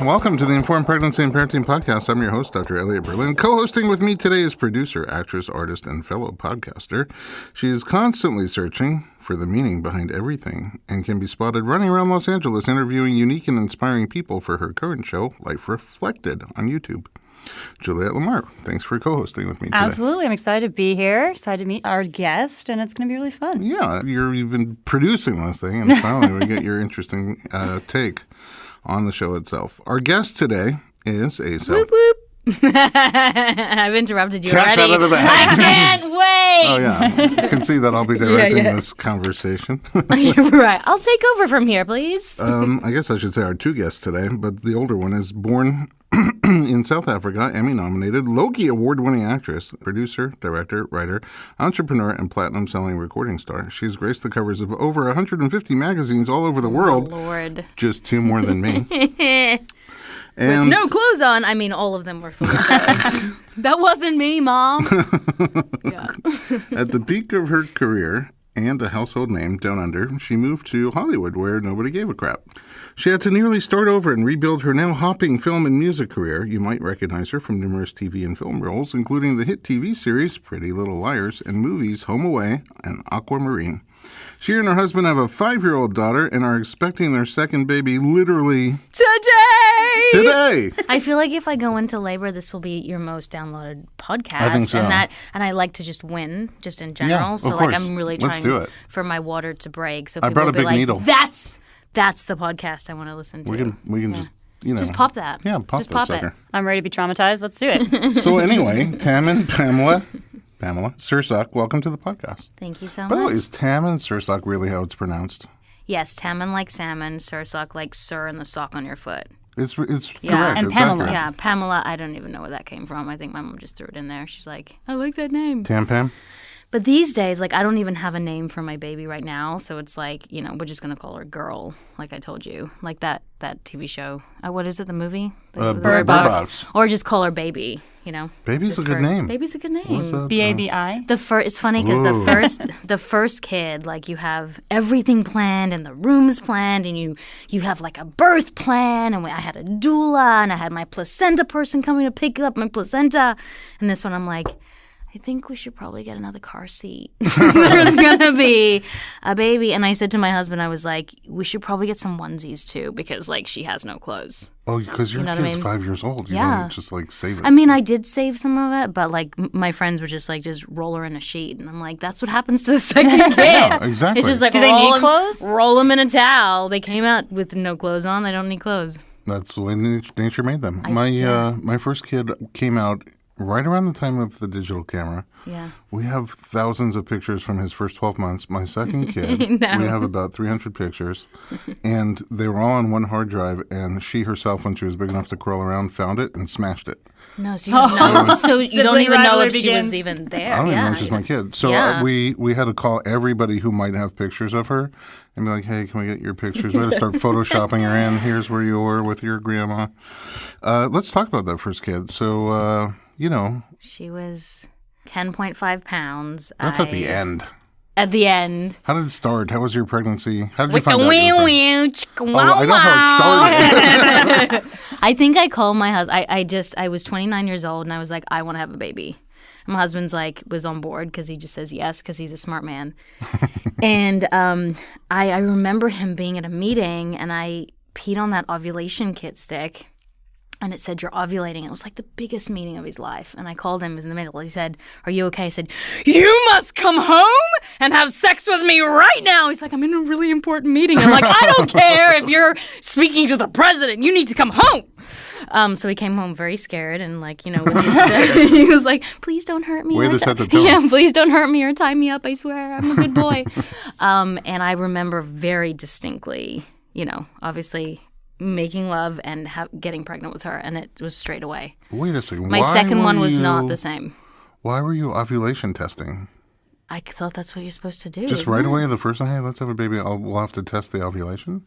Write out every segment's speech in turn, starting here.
Welcome to the Informed Pregnancy and Parenting Podcast. I'm your host, Dr. Elliot Berlin. Co-hosting with me today is producer, actress, artist, and fellow podcaster. She is constantly searching for the meaning behind everything and can be spotted running around Los Angeles interviewing unique and inspiring people for her current show, Life Reflected, on YouTube. Juliette Lamar, thanks for co-hosting with me today. Absolutely. I'm excited to be here, excited to meet our guest, and it's going to be really fun. Yeah, you've been producing this thing, and finally we get your interesting take on the show itself. Our guest today is a Whoop, whoop. I've interrupted you Cat's already. out of the bag. I can't wait. Oh, yeah. You can see that I'll be directing this conversation. You're right. I'll take over from here, please. I guess I should say our two guests today, but the older one is born in South Africa, Emmy-nominated, Logie Award-winning actress, producer, director, writer, entrepreneur, and platinum-selling recording star. She's graced the covers of over 150 magazines all over the world. Oh, Lord. Just two more than me. With no clothes on. I mean, all of them were full of clothes. That wasn't me, Mom. Yeah. At the peak of her career and a household name down under, she moved to Hollywood where nobody gave a crap. She had to nearly start over and rebuild her now hopping film and music career. You might recognize her from numerous TV and film roles, including the hit TV series Pretty Little Liars and movies Home Away and Aquamarine. She and her husband have a 5-year-old daughter and are expecting their second baby literally today. I feel like if I go into labor, this will be your most downloaded podcast. I think so. And I like to just win, just in general. Yeah, so of like course. I'm really Let's trying do it. for my water to break. So I people brought will a be big like, needle. That's the podcast I want to listen to. We can just, Just pop that. Yeah, pop just that pop sucker. it. I'm ready to be traumatized. Let's do it. So anyway, Tammin Pamela Sursok, welcome to the podcast. Thank you so By the way, much. is Tammin Sursok really how it's pronounced? Yes, Tammin like salmon, Sursok like sir and the sock on your foot. It's Yeah. correct. And it's Pamela. accurate. Yeah, Pamela, I don't even know where that came from. I think my mom just threw it in there. She's like, I like that name. Tam. But these days, like, I don't even have a name for my baby right now. So it's like, we're just going to call her Girl, like I told you. Like that TV show. What is it, the movie? Bird Box. Or just call her Baby, Baby's a good name. Baby's a good name. What's that? B-A-B-I. It's funny because the first kid, like, you have everything planned and the rooms planned and you have like a birth plan, and I had a doula and I had my placenta person coming to pick up my placenta, and this one I'm like, I think we should probably get another car seat. There's going to be a baby. And I said to my husband, I was like, we should probably get some onesies too, because like she has no clothes. Oh, because your kid's 5 years old. You don't just like save it. I mean, I did save some of it, but like my friends were just like, just roll her in a sheet. And I'm like, that's what happens to the second kid. Yeah, exactly. It's just like, Do they need clothes? Roll them in a towel. They came out with no clothes on. They don't need clothes. That's the way nature made them. My first kid came out right around the time of the digital camera. Yeah. We have thousands of pictures from his first 12 months. My second kid, we have about 300 pictures. And they were all on one hard drive. And she herself, when she was big enough to crawl around, found it and smashed it. No, so you don't even know if she was even there. I don't even know if she's my kid. So we had to call everybody who might have pictures of her and be like, hey, can we get your pictures? We had to start photoshopping her in. Here's where you were with your grandma. Let's talk about that first kid. So, She was 10.5 pounds. That's at the end. At the end. How did it start? How was your pregnancy? How did you With find the out you were pregnant? I know how it started. I think I called my husband. I was 29 years old, and I was like, I want to have a baby. And my husband's like, was on board because he just says yes because he's a smart man. And I remember him being at a meeting, and I peed on that ovulation kit stick. And it said, you're ovulating. It was like the biggest meeting of his life. And I called him. It was in the middle. He said, are you okay? I said, you must come home and have sex with me right now. He's like, I'm in a really important meeting. I'm like, I don't care if you're speaking to the president. You need to come home. So he came home very scared and like, with his, he was like, please don't hurt me. Way to set the tone. Yeah, please don't hurt me or tie me up. I swear, I'm a good boy. And I remember very distinctly, obviously making love and getting pregnant with her, and it was straight away. Wait a second. My second one was not the same. Why were you ovulation testing? I thought that's what you're supposed to do. Just right away, the first time, hey, let's have a baby. We'll have to test the ovulation?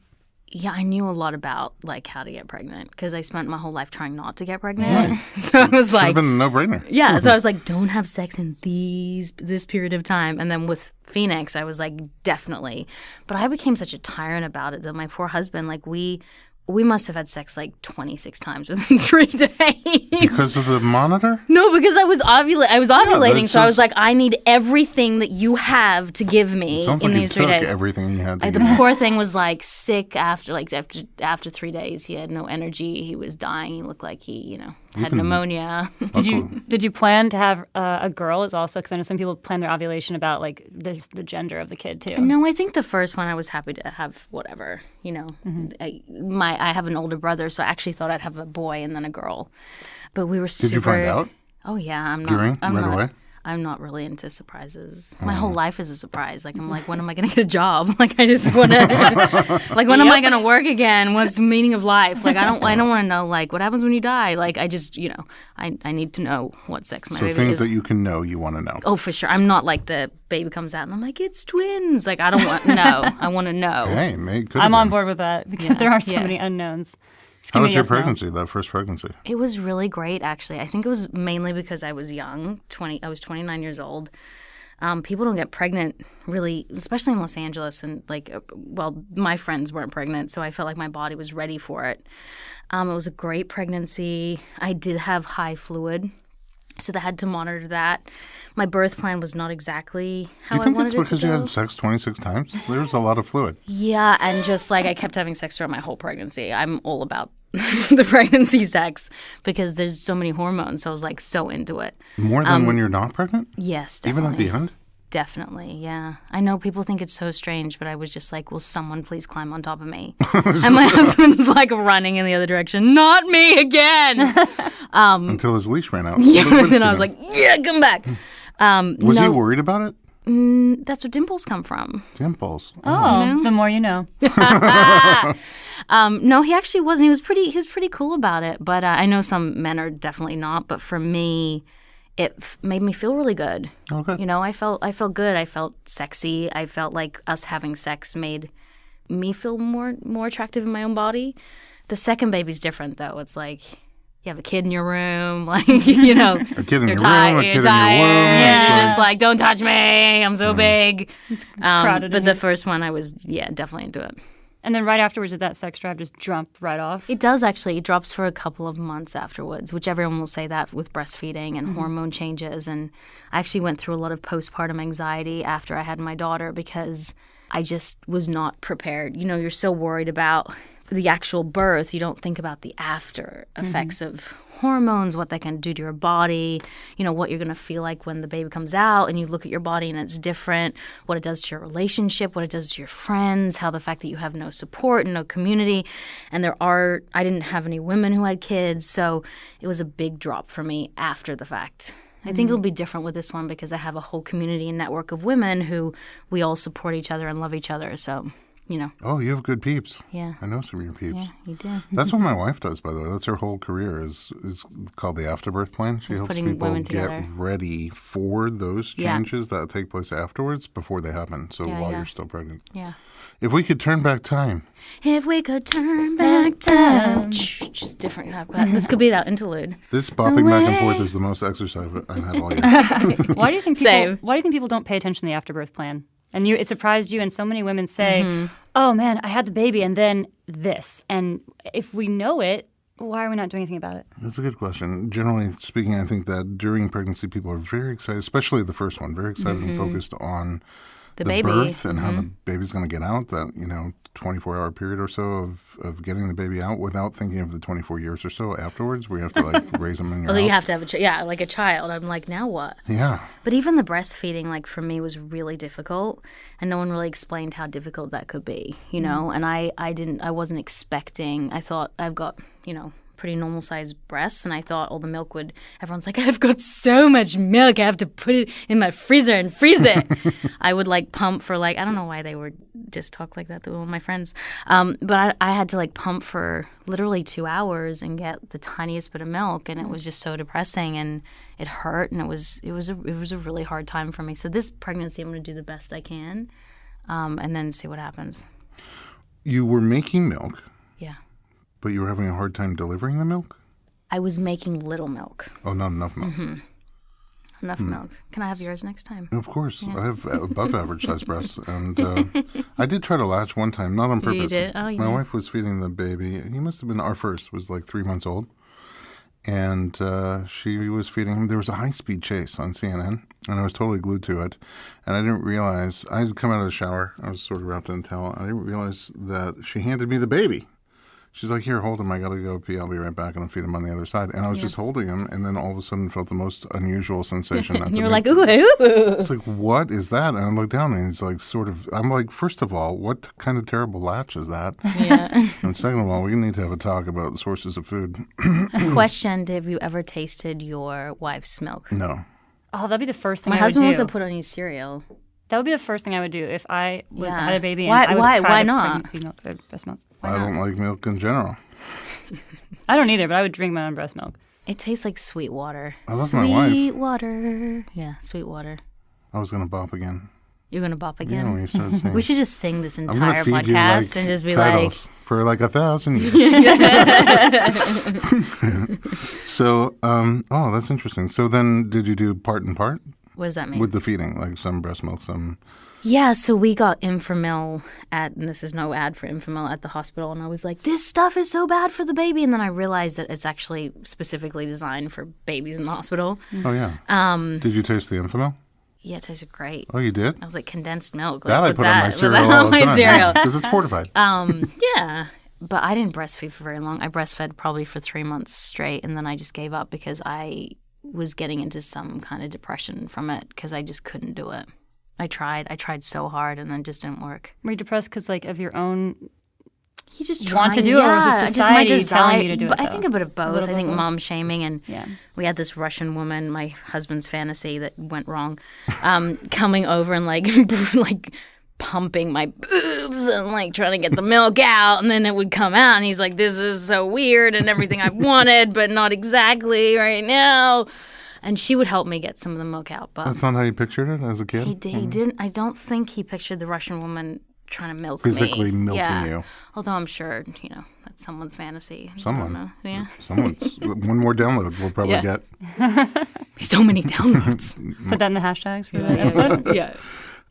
Yeah, I knew a lot about like how to get pregnant because I spent my whole life trying not to get pregnant. So I was like, Should have been a no-brainer. Yeah, so I was like, don't have sex in this period of time. And then with Phoenix, I was like, definitely. But I became such a tyrant about it that my poor husband, like we must have had sex like 26 times within 3 days. Because of the monitor? No, because I was ovulating, that's so I was just- like, I need everything that you have to give me Sounds in like these you 3 took days. everything you had to The give. poor thing was like sick after 3 days. He had no energy. He was dying. He looked like he, had pneumonia. Did you plan to have a girl as also? Because I know some people plan their ovulation about like the gender of the kid too. No, I think the first one I was happy to have whatever. I have an older brother, so I actually thought I'd have a boy and then a girl. But we were super. Did you find out? Oh yeah, I'm not. During? I'm Right not, away? I'm not really into surprises. My whole life is a surprise. Like I'm like, when am I gonna get a job? Like I just want to. Like when am I gonna work again? What's the meaning of life? Like I don't want to know like what happens when you die. Like I just I need to know what sex my So baby things is. that you can know, you want to know. Oh, for sure. I'm not like the baby comes out and I'm like, it's twins. Like I don't want no. I want to know. Hey, could I'm on board with that because there are so many unknowns. Just How give was me your yes, no. pregnancy, that first pregnancy? It was really great, actually. I think it was mainly because I was young. I was 29 years old. People don't get pregnant really, especially in Los Angeles. And my friends weren't pregnant, so I felt like my body was ready for it. It was a great pregnancy. I did have high fluid, so they had to monitor that. My birth plan was not exactly how Do you think I wanted that's it to because go. you had sex 26 times? There was a lot of fluid. Yeah, and just like I kept having sex throughout my whole pregnancy. I'm all about the pregnancy sex because there's so many hormones. So I was like so into it. More than when you're not pregnant? Yes, Even definitely. at the end? Definitely, yeah. I know people think it's so strange, but I was just like, will someone please climb on top of me? And my husband's like running in the other direction. Not me again. Until his leash ran out. Yeah, What did and then I Winston was do? like, yeah, come back. Was no, he worried about it? that's where dimples come from. Dimples. Oh, the more you know. No, he actually wasn't. He was pretty cool about it. But I know some men are definitely not. But for me, it made me feel really good. Okay. I felt good. I felt sexy. I felt like us having sex made me feel more attractive in my own body. The second baby's different though. It's like you have a kid in your room, like A kid in you're your room, a kid in your tired. womb. You're Yeah. just like, don't touch me. I'm so big. It's crowded But in the here. first one, I was definitely into it. And then right afterwards, did that sex drive just jump right off? It does actually. It drops for a couple of months afterwards, which everyone will say that with breastfeeding and hormone changes. And I actually went through a lot of postpartum anxiety after I had my daughter because I just was not prepared. You're so worried about the actual birth, you don't think about the after effects of hormones, what that can do to your body, what you're going to feel like when the baby comes out and you look at your body and it's different, what it does to your relationship, what it does to your friends, how the fact that you have no support and no community. And I didn't have any women who had kids, so it was a big drop for me after the fact. I think it'll be different with this one because I have a whole community and network of women who we all support each other and love each other. So, Oh, you have good peeps. Yeah. I know some of your peeps. Yeah, you do. That's what my wife does, by the way. That's her whole career is called the afterbirth plan. She helps putting people women get together. ready for those Yeah. changes that take place afterwards before they happen. So Yeah, while yeah. you're still pregnant. Yeah. If we could turn back time, If we could turn back time. Just different. This could be that interlude. this bopping back and forth is the most exercise I've had all year. Why do you think Same. people don't pay attention to the afterbirth plan? And it surprised you, and so many women say, "Oh man, I had the baby, and then this." And if we know it, why are we not doing anything about it? That's a good question. Generally speaking, I think that during pregnancy, people are very excited, especially the first one, very excited and focused on The baby. birth and how the baby's going to get out, that 24-hour period or so of getting the baby out without thinking of the 24 years or so afterwards where you have to raise them in your Although you house. have to have like a child. I'm like, now what? Yeah. But even the breastfeeding, for me, was really difficult, and no one really explained how difficult that could be, And I wasn't expecting. I thought I've got, pretty normal sized breasts, and I thought all the milk would. Everyone's like, I've got so much milk, I have to put it in my freezer and freeze it. I would pump for I don't know why they would just talk like that. They were my friends, but I had to pump for literally 2 hours and get the tiniest bit of milk, and it was just so depressing, and it hurt, and it was a really hard time for me. So this pregnancy, I'm going to do the best I can, and then see what happens. You were making milk, Yeah. but you were having a hard time delivering the milk? I was making little milk. Oh, not enough milk. Enough milk. Can I have yours next time? Of course. I have above average size breasts. And I did try to latch one time, not on purpose. You did? Oh, yeah. My wife was feeding the baby. He must have been our first, was like 3 months old. And she was feeding him. There was a high-speed chase on CNN, and I was totally glued to it. And I didn't realize, I had come out of the shower. I was sort of wrapped in a towel. I didn't realize that she handed me the baby. She's like, here, hold him. I got to go pee. I'll be right back. And I'll feed him on the other side. And I was just holding him, and then all of a sudden felt the most unusual sensation. And you were like, ooh, ooh. It's like, what is that? And I look down, and it's like sort of, I'm like, first of all, what kind of terrible latch is that? Yeah. And second of all, we need to have a talk about the sources of food. Question, have you ever tasted your wife's milk? No. Oh, that'd be the first thing My I would husband do. wants to put on his cereal. That would be the first thing I would do if I Yeah. had a baby. Why- And I would why- try why the not? pregnancy milk, or breast milk. I don't like milk in general. I don't either, but I would drink my own breast milk. It tastes like sweet water. I love my wife. Sweet water. Yeah, sweet water. I was going to bop again. You're going to bop Yeah, again? when you started singing. We should just sing this I'm entire gonna feed you, podcast like, and just be titles for like 1,000 years. So, that's interesting. So then did you do part and part like, what does that mean? with the feeding? Like some breast milk, some... Yeah, so we got Infamil and this is no ad for Infamil at the hospital, and I was like, this stuff is so bad for the baby, and then I realized that it's actually specifically designed for babies in the hospital. Oh, yeah. Did you taste the Infamil? Yeah, it tasted great. Oh, you did? I was like, condensed milk. That like, I put on my put cereal that all on the my time. cereal. Because it's fortified. Yeah, but I didn't breastfeed for very long. I breastfed probably for 3 months straight, and then I just gave up because I was getting into some kind of depression from it because I just couldn't do it. I tried so hard, and then it just didn't work. Were you depressed because like of your own? You just want to trying- do it, or was it yeah, just my society desire, telling you to do it, But I though? think a bit of both. little I think bit of mom shaming, and Yeah. we had this Russian woman, my husband's fantasy that went wrong, coming over and like like pumping my boobs and like trying to get the milk out, and then it would come out, and he's like, "This is so weird and everything I wanted, but not exactly right now." And she would help me get some of the milk out, but That's not how you pictured it as a kid? he didn't. I don't think he pictured the Russian woman trying to milk Physically me. milking you. Although I'm sure, that's someone's fantasy. I Someone. don't know. Yeah. Someone's... One more download we'll probably Yeah. get. So many downloads. Put that in the hashtags for the episode. Yeah.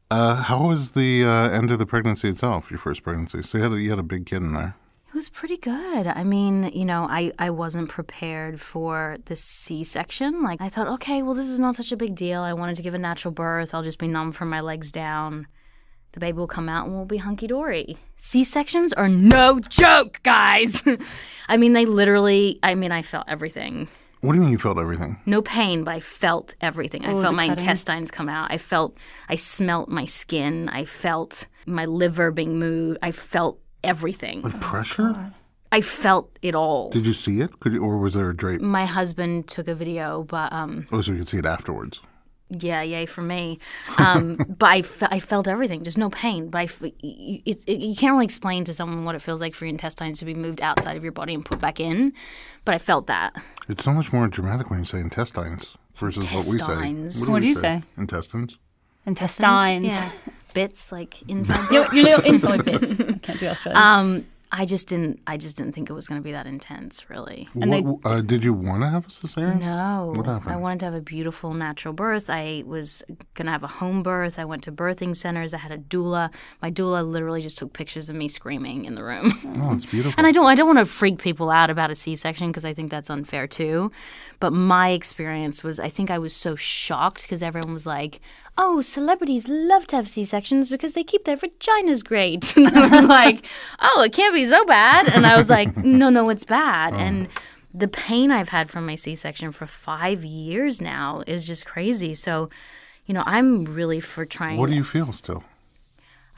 How was the end of the pregnancy itself, your first pregnancy? So you had a big kid in there. It was pretty good. I mean, I wasn't prepared for the C-section. Like, I thought, okay, well, this is not such a big deal. I wanted to give a natural birth. I'll just be numb from my legs down. The baby will come out and we'll be hunky-dory. C-sections are no joke, guys. I mean, I felt everything. What do you mean you felt everything? No pain, but I felt everything. I Oh, felt the my cutting? intestines come out. I smelt my skin. I felt my liver being moved. I felt everything. Like pressure? I felt it all. Did you see it? Or was there a drape? My husband took a video, but Oh, so you could see it afterwards. yeah, yay for me. But I felt everything, just no pain. But you can't really explain to someone what it feels like for your intestines to be moved outside of your body and put back in. But I felt that. It's so much more dramatic when you say intestines versus what we say. Intestines. What do you say? Intestines. Intestines. Yeah, bits like inside. Your little inside bits. I can't do Australian. I just didn't think it was going to be that intense, really. Did you want to have a cesarean? No. What happened? I wanted to have a beautiful natural birth. I was going to have a home birth. I went to birthing centers. I had a doula. My doula literally just took pictures of me screaming in the room. Oh, it's beautiful. And I don't want to freak people out about a C-section because I think that's unfair too. But my experience was, I think I was so shocked because everyone was like, oh, celebrities love to have C-sections because they keep their vaginas great. And I was like, oh, it can't be so bad. And I was like, no, it's bad. And the pain I've had from my C-section for 5 years now is just crazy. So, I'm really for trying. What do you feel still?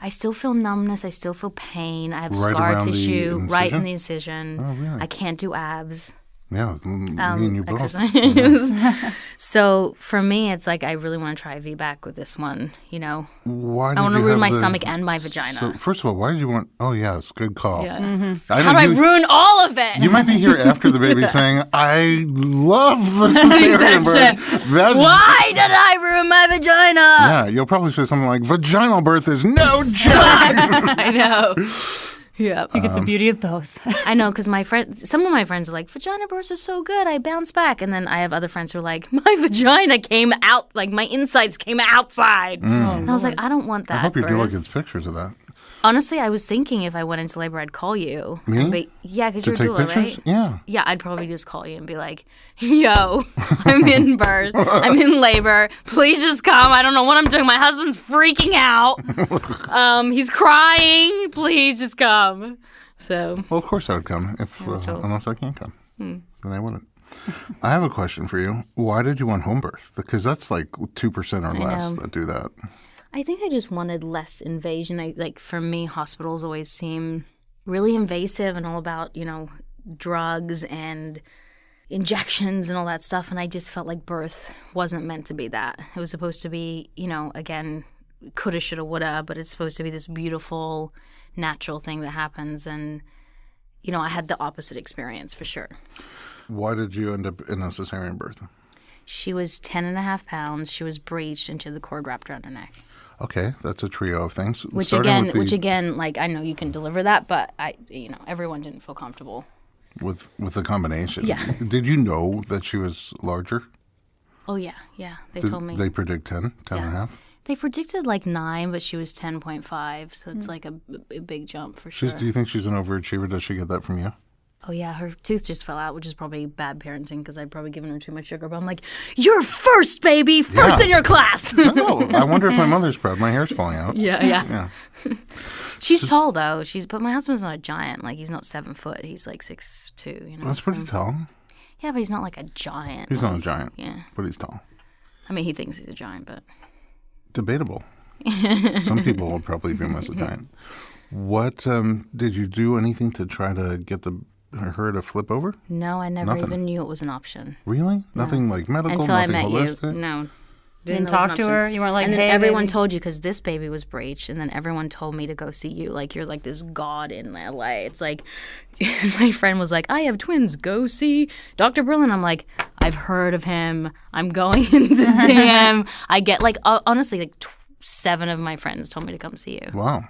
I still feel numbness. I still feel pain. I have Right scar around the tissue right in incision? the incision. Oh, really? I can't do abs. Yeah, me and you both. Exercise. So for me, it's like I really want to try a VBAC with this one. Why did I want to you ruin have my the- stomach and my vagina. So, first of all, why did you want... Oh, yes, good call. Yeah. I How know do I you- ruin all of it? You might be here after the baby saying, I love the cesarean birth. That- Why did I ruin my vagina? Yeah, you'll probably say something like, vaginal birth is no joke. I know. Yeah. You get the beauty of both. I know, because some of my friends are like, vagina births are so good, I bounce back. And then I have other friends who are like, my vagina came out, like my insides came outside. And I was like, I don't want that. I hope your birth. doula gets pictures of that. Honestly, I was thinking if I went into labor, I'd call you. Me? Yeah, because To you're a take doula, pictures? right? Yeah. Yeah, I'd probably just call you and be like, yo, I'm in birth. I'm in labor. Please just come. I don't know what I'm doing. My husband's freaking out. He's crying. Please just come. So. Well, of course I would come, unless I can't come. Then I wouldn't. I have a question for you. Why did you want home birth? Because that's like 2% or less that do that. I think I just wanted less invasion. For me, hospitals always seem really invasive and all about, drugs and injections and all that stuff. And I just felt like birth wasn't meant to be that. It was supposed to be, again, coulda, shoulda, woulda, but it's supposed to be this beautiful, natural thing that happens. And, I had the opposite experience for sure. Why did you end up in a cesarean birth? She was 10.5 pounds. She was breached and she had the cord wrapped around her neck. Okay, that's a trio of things. Which again, like I know you can deliver that, but everyone didn't feel comfortable with the combination. Yeah. Did you know that she was larger? Oh yeah. They told me. They predict 10 and a half? They predicted like 9, but she was 10.5, so it's like a big jump for sure. Do you think she's an overachiever? Does she get that from you? Oh, yeah, her tooth just fell out, which is probably bad parenting because I'd probably given her too much sugar. But I'm like, you're first, baby, first in your class. Oh, I wonder if my mother's proud. My hair's falling out. Yeah. She's tall, though. But my husband's not a giant. Like, he's not 7 foot. He's like 6'2", That's pretty tall. Yeah, but he's not like a giant. He's not a giant. Yeah. But he's tall. I mean, he thinks he's a giant, but... Debatable. Some people will probably view him as a giant. What, did you do anything to try to get her to flip over? No, I never even knew it was an option. Really? Nothing like medical, until nothing I met holistic? you. No. Didn't talk to her? You weren't like, and then hey, everyone baby. told you because this baby was breached, and then everyone told me to go see you. Like, you're like this god in LA. It's like, my friend was like, I have twins. Go see Dr. Berlin. I'm like, I've heard of him. I'm going in to see him. I get like, honestly, like 7 of my friends told me to come see you. Wow.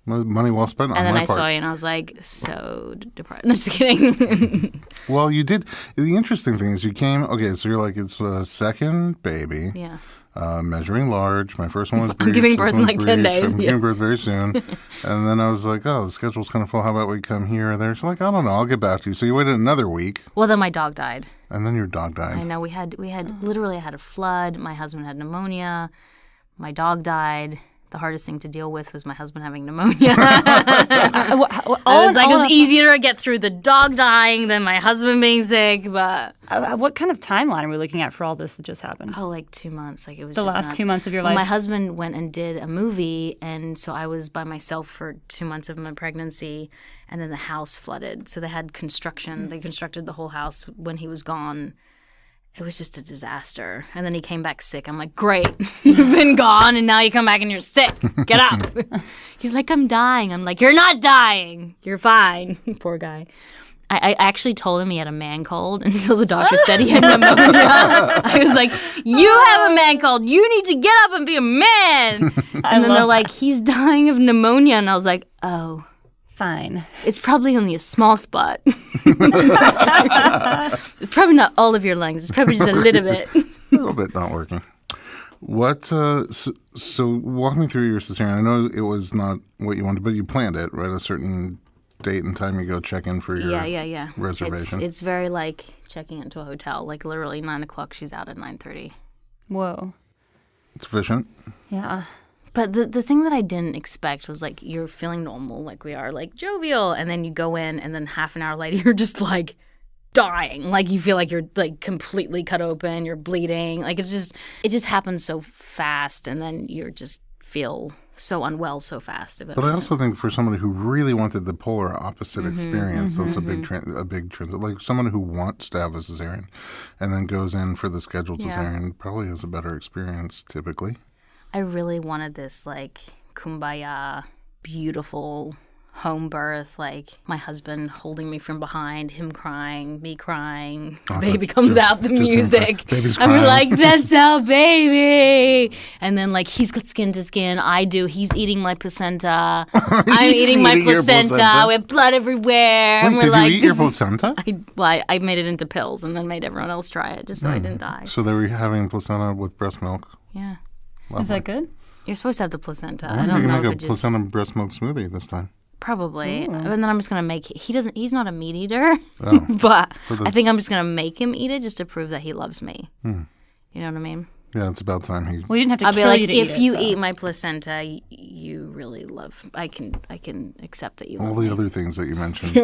Money well spent on my part. And then I saw you, and I was like, so depressed. No, just kidding. Well, you did. The interesting thing is you came, okay, so you're like, it's a second baby. Yeah. Measuring large. My first one was breached. I'm giving birth in like 10 days. I'm giving birth very soon. And then I was like, oh, the schedule's kind of full. How about we come here or there? She's like, I don't know. I'll get back to you. So you waited another week. Well, then my dog died. And then your dog died. I know. We had literally, I had a flood. My husband had pneumonia. My dog died. The hardest thing to deal with was my husband having pneumonia. I was like, it was easier to get through the dog dying than my husband being sick. But what kind of timeline are we looking at for all this that just happened? oh, like 2 months. Like it was The just last nuts. 2 months of your Well, life? my husband went and did a movie, and so I was by myself for 2 months of my pregnancy, and then the house flooded. So they had construction. They constructed the whole house when he was gone. It was just a disaster. And then he came back sick. I'm like, great, you've been gone, and now you come back and you're sick. Get up. He's like, I'm dying. I'm like, you're not dying. You're fine. Poor guy. I actually told him he had a man cold until the doctor said he had pneumonia. I was like, you have a man cold. You need to get up and be a man. And then they're like, he's dying of pneumonia. And I was like, oh. Fine. It's probably only a small spot. It's probably not all of your lungs. It's probably just a little bit. A little bit not working. What, so walk me through your cesarean. I know it was not what you wanted, but you planned it, right? A certain date and time you go check in for your reservation. It's very like checking into a hotel. Like literally 9 o'clock, she's out at 9:30. Whoa. It's efficient. Yeah. But the thing that I didn't expect was like you're feeling normal, like we are, like jovial, and then you go in, and then half an hour later you're just like dying, like you feel like you're like completely cut open, you're bleeding, like it just happens so fast, and then you just feel so unwell so fast. But I also think for somebody who really wanted the polar opposite experience, that's a big transit. Like someone who wants to have a cesarean and then goes in for the scheduled cesarean probably has a better experience typically. I really wanted this like kumbaya, beautiful home birth, like my husband holding me from behind, him crying, me crying, Oh, baby comes out, the music. Baby's And we're crying. like, that's our baby. And then like he's got skin to skin, I do. He's eating my placenta. I'm eating my eating your placenta placenta? with blood everywhere. Wait, and we're did like, you eat your this is- placenta? I made it into pills and then made everyone else try it just so I didn't die. So they were having placenta with breast milk. Yeah. Is that good? You're supposed to have the placenta. I I wonder don't if you know can if make it a just... placenta breast milk smoothie this time. Probably. And then I'm just going to make... He's not a meat eater. Oh. But I that's- think I'm just going to make him eat it just to prove that he loves me. You know what I mean? Yeah, it's about time he... Well, you didn't have to I'll be kill like, you to if eat you it, so. eat my placenta, you really love... I can accept that you all love the me. other things that you mentioned.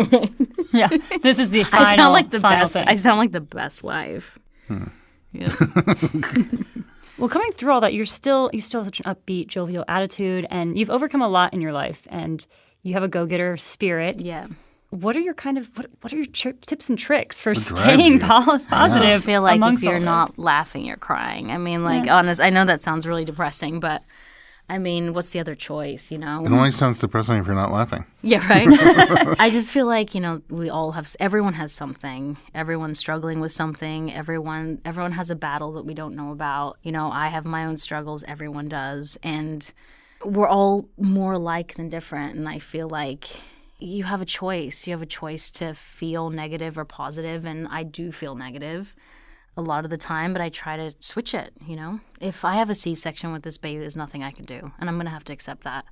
Yeah, this is the final. I sound like the final best. thing. I sound like the best wife. Yeah. Well, coming through all that, you still have such an upbeat, jovial attitude, and you've overcome a lot in your life, and you have a go-getter spirit. Yeah. What are your what are your tips and tricks for drives staying you? positive? I just feel like if amongst you're all not this? laughing, you're crying. I mean, like, honest, I know that sounds really depressing, but I mean, what's the other choice, you know? It only sounds depressing if you're not laughing. Yeah, right? I just feel like, you know, everyone has something. Everyone's struggling with something. Everyone has a battle that we don't know about. You know, I have my own struggles. Everyone does. And we're all more alike than different. And I feel like you have a choice. You have a choice to feel negative or positive. And I do feel negative a lot of the time, but I try to switch it, you know? If I have a C-section with this baby, there's nothing I can do. And I'm going to have to accept that.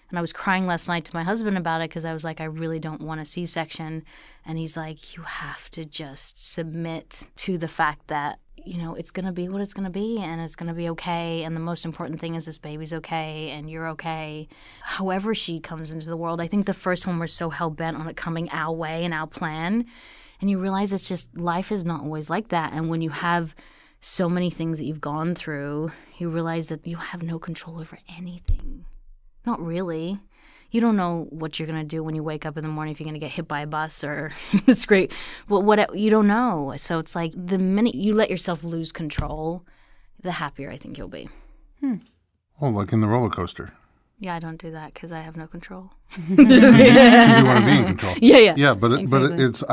And I was crying last night to my husband about it because I was like, I really don't want a C-section. And he's like, you have to just submit to the fact that, you know, it's going to be what it's going to be and it's going to be okay. And the most important thing is this baby's okay and you're okay. However she comes into the world, I think the first one we're so hell-bent on it coming our way and our plan. And you realize it's just life is not always like that. And when you have so many things that you've gone through, you realize that you have no control over anything. Not really. You don't know what you're going to do when you wake up in the morning, if you're going to get hit by a bus or it's great. Well, what you don't know. So it's like the minute you let yourself lose control, the happier I think you'll be. Oh, like in the roller coaster. Yeah, I don't do that because I have no control. Because you want to be in control. Yeah. Yeah, but Exactly. it's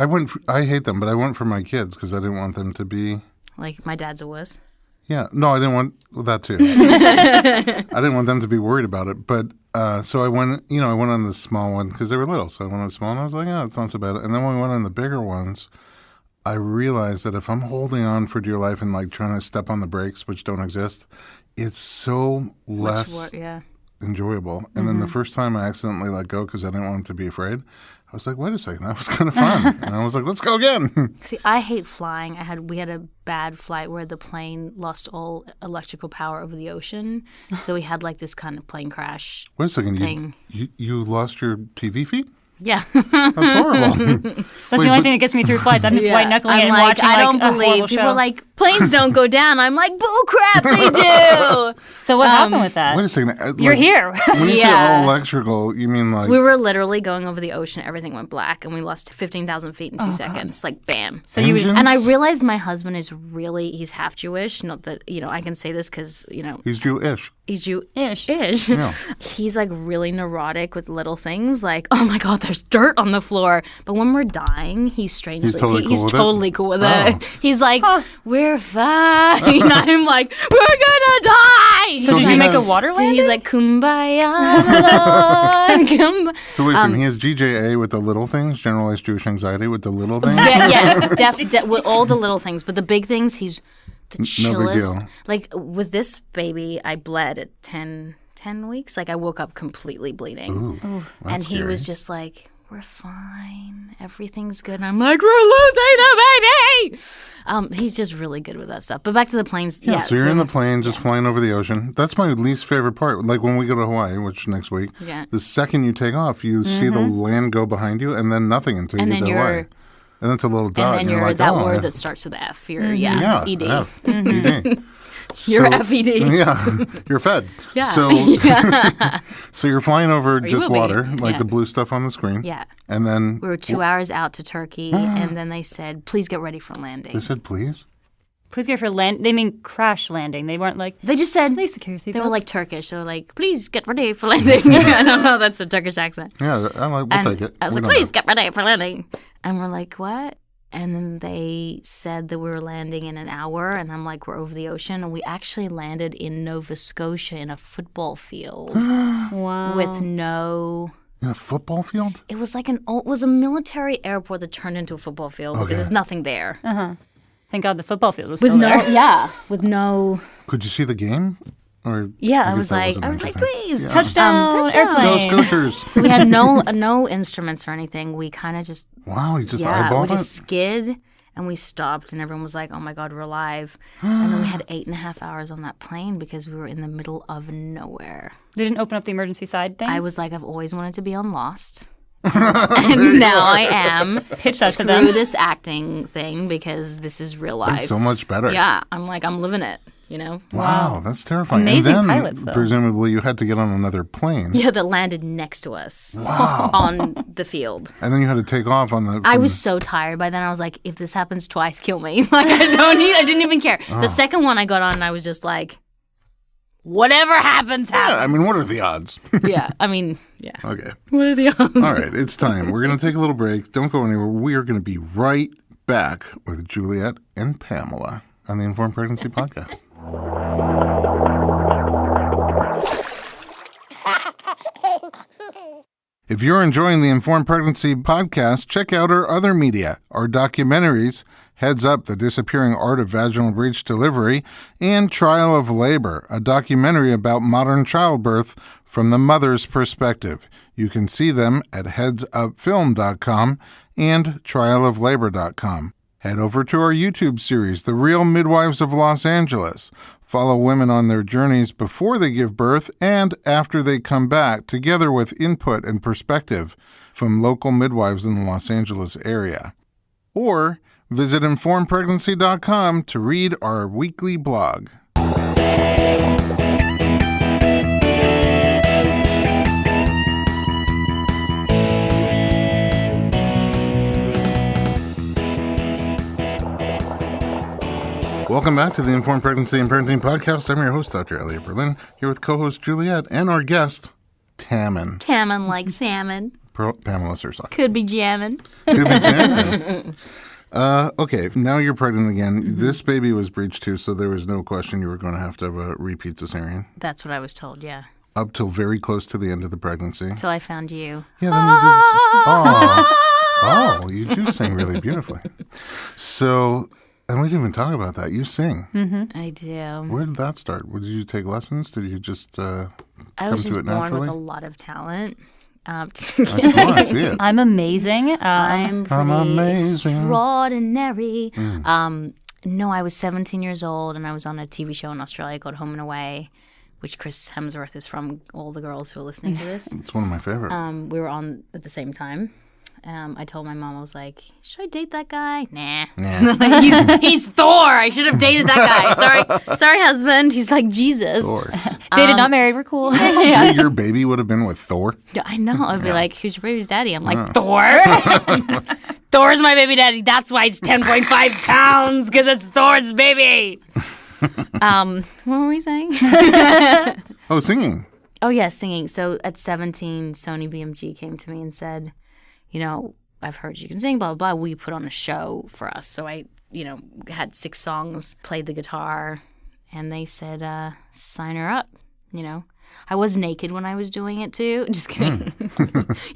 I hate them, but I went for my kids because I didn't want them to be. Like my dad's a wuss. Yeah, no, I didn't want that too. I didn't want them to be worried about it, but so I went on the small one because they were little. So I went on the small one. And I was like, oh, it's not so bad. And then when we went on the bigger ones, I realized that if I'm holding on for dear life and like trying to step on the brakes, which don't exist, it's so less Yeah. enjoyable. And then the first time I accidentally let go because I didn't want him to be afraid, I was like, wait a second, that was kind of fun. And I was like, let's go again. See, I hate flying. We had a bad flight where the plane lost all electrical power over the ocean. So we had like this kind of plane crash. Wait a second, Thing. you lost your TV feed? Yeah. That's horrible. That's the only thing that gets me through flights. I'm just white knuckling it I'm and like, watching I don't a horrible believe people show. are like planes don't go down. I'm like, bull crap, they do. So what happened with that? Wait a second. You're here. When you say Yeah. all electrical, you mean like We were literally going over the ocean. Everything went black, and we lost 15,000 feet in 2 seconds. Like, bam. So you engines? And I realized my husband is he's half Jewish. Not that, I can say this because, He's Jewish. he's Ish. Jewish. Yeah. He's like really neurotic with little things. Like, oh my God, there's dirt on the floor. But when we're dying, he's strangely He's totally cool he's with it? totally cool with Oh. it. He's like, we're fine. I'm like, we're gonna die. So So did he you make a has- water Dude, landing? he's like, kumbaya, Lord, kumbaya. So wait a second, he has GJA with the little things, generalized Jewish anxiety with the little things? Yeah, yes, with all the little things, but the big things, he's the No big chillest. deal. Like with this baby, I bled at 10 weeks. Like I woke up completely bleeding, Ooh, and that's he was scary. just like, "We're fine, everything's good." And I'm like, "We're losing the baby." He's just really good with that stuff. But back to the planes. Yeah, So you're in the plane just flying over the ocean. That's my least favorite part. Like when we go to Hawaii, which next week, Yeah. the second you take off, you see the land go behind you and then nothing until And you then get to you're- Hawaii. And it's a little dot. and then you're you're like, that oh, word yeah. that starts with F. You're Yeah, ED. F, ED. You're So- FED. Yeah, you're fed. Yeah. So, so you're flying over you just will be. water, like Yeah. the blue stuff on the screen. Yeah. And then We were 2 hours out to Turkey, and then they said, "Please get ready for landing." they said, please? Please get for land. They mean crash landing. They weren't like, They just said, please secure your seatbelts. they were like Turkish. They were like, please get ready for landing. I don't know. That's a Turkish accent. Yeah, I'm like, we'll take it. I was We like, don't please know. get ready for landing. And we're like, what? And then they said that we were landing in an hour. And I'm like, we're over the ocean. And we actually landed in Nova Scotia in a football field wow. with no... In a football field? It was like it was a military airport that turned into a football field because there's nothing there. Thank God the football field was With still no, there. yeah, with no... Could you see the game? Or Yeah, I guess was that like, wasn't interesting. please, Yeah. Touchdown, touchdown. Go airplane. Scotiers. So we had no instruments or anything. We kind of just, Wow, you just we eyeballed just it? skid and we stopped and everyone was like, oh my God, we're alive. And then we had 8.5 hours on that plane because we were in the middle of nowhere. They didn't open up the emergency side things? I was like, I've always wanted to be on Lost. And now I am. Pitch that to Screw them. this acting thing because this is real life. That's so much better. Yeah, I'm like, I'm living it, you know? Wow, that's terrifying. Amazing and then, pilots, though. presumably, you had to get on another plane. Yeah, that landed next to us Wow. on the field. And then you had to take off on the... I from was so tired by then. I was like, if this happens twice, kill me. Like, I didn't even care. The second one I got on, and I was just like, whatever happens, happens. Yeah, I mean, what are the odds? Yeah, I mean, yeah. Okay. What are the odds? All right, it's time. We're going to take a little break. Don't go anywhere. We are going to be right back with Juliet and Pamela on the Informed Pregnancy Podcast. If you're enjoying the Informed Pregnancy Podcast, check out our other media, our documentaries, Heads Up, The Disappearing Art of Vaginal Breech Delivery, and Trial of Labor, a documentary about modern childbirth from the mother's perspective. You can see them at headsupfilm.com and trialoflabor.com. Head over to our YouTube series, The Real Midwives of Los Angeles. Follow women on their journeys before they give birth and after they come back, together with input and perspective from local midwives in the Los Angeles area. Or visit informedpregnancy.com to read our weekly blog. Welcome back to the Informed Pregnancy and Parenting Podcast. I'm your host, Dr. Elliot Berlin, here with co-host Juliet and our guest, Tammin. Tammin like salmon. Pamela Sursok. Could be jamming. Could be jamming. Okay, now you're pregnant again. This baby was breech too, so there was no question you were going to have a repeat cesarean. That's what I was told, yeah. Up till very close to the end of the pregnancy. Till I found you. Yeah, then you did. Oh, you do sing really beautifully. So, and we didn't even talk about that. You sing. I do. Where did that start? Did you take lessons? Did you just I come was to just it born naturally? with a lot of talent. I see it. I'm amazing. I'm pretty amazing. extraordinary. No, I was 17 years old and I was on a TV show in Australia called Home and Away, which Chris Hemsworth is from. All the girls who are listening to this. It's one of my favorite. We were on at the same time. I told my mom, I was like, should I date that guy? Nah. he's Thor. I should have dated that guy. Sorry, husband. He's like Jesus. Thor. Dated, not married, we're cool. Yeah. Your baby would have been with Thor. Yeah, I know. I'd be like, who's your baby's daddy? I'm like, Thor. Thor's my baby daddy. That's why it's 10.5 pounds, because it's Thor's baby. What were we saying? Oh, singing. Oh, yeah, singing. So at 17, Sony BMG came to me and said, you know, I've heard you can sing, blah, blah, blah. Will you put on a show for us? So I, had 6 songs, played the guitar, and they said, sign her up, I was naked when I was doing it, too. Just kidding.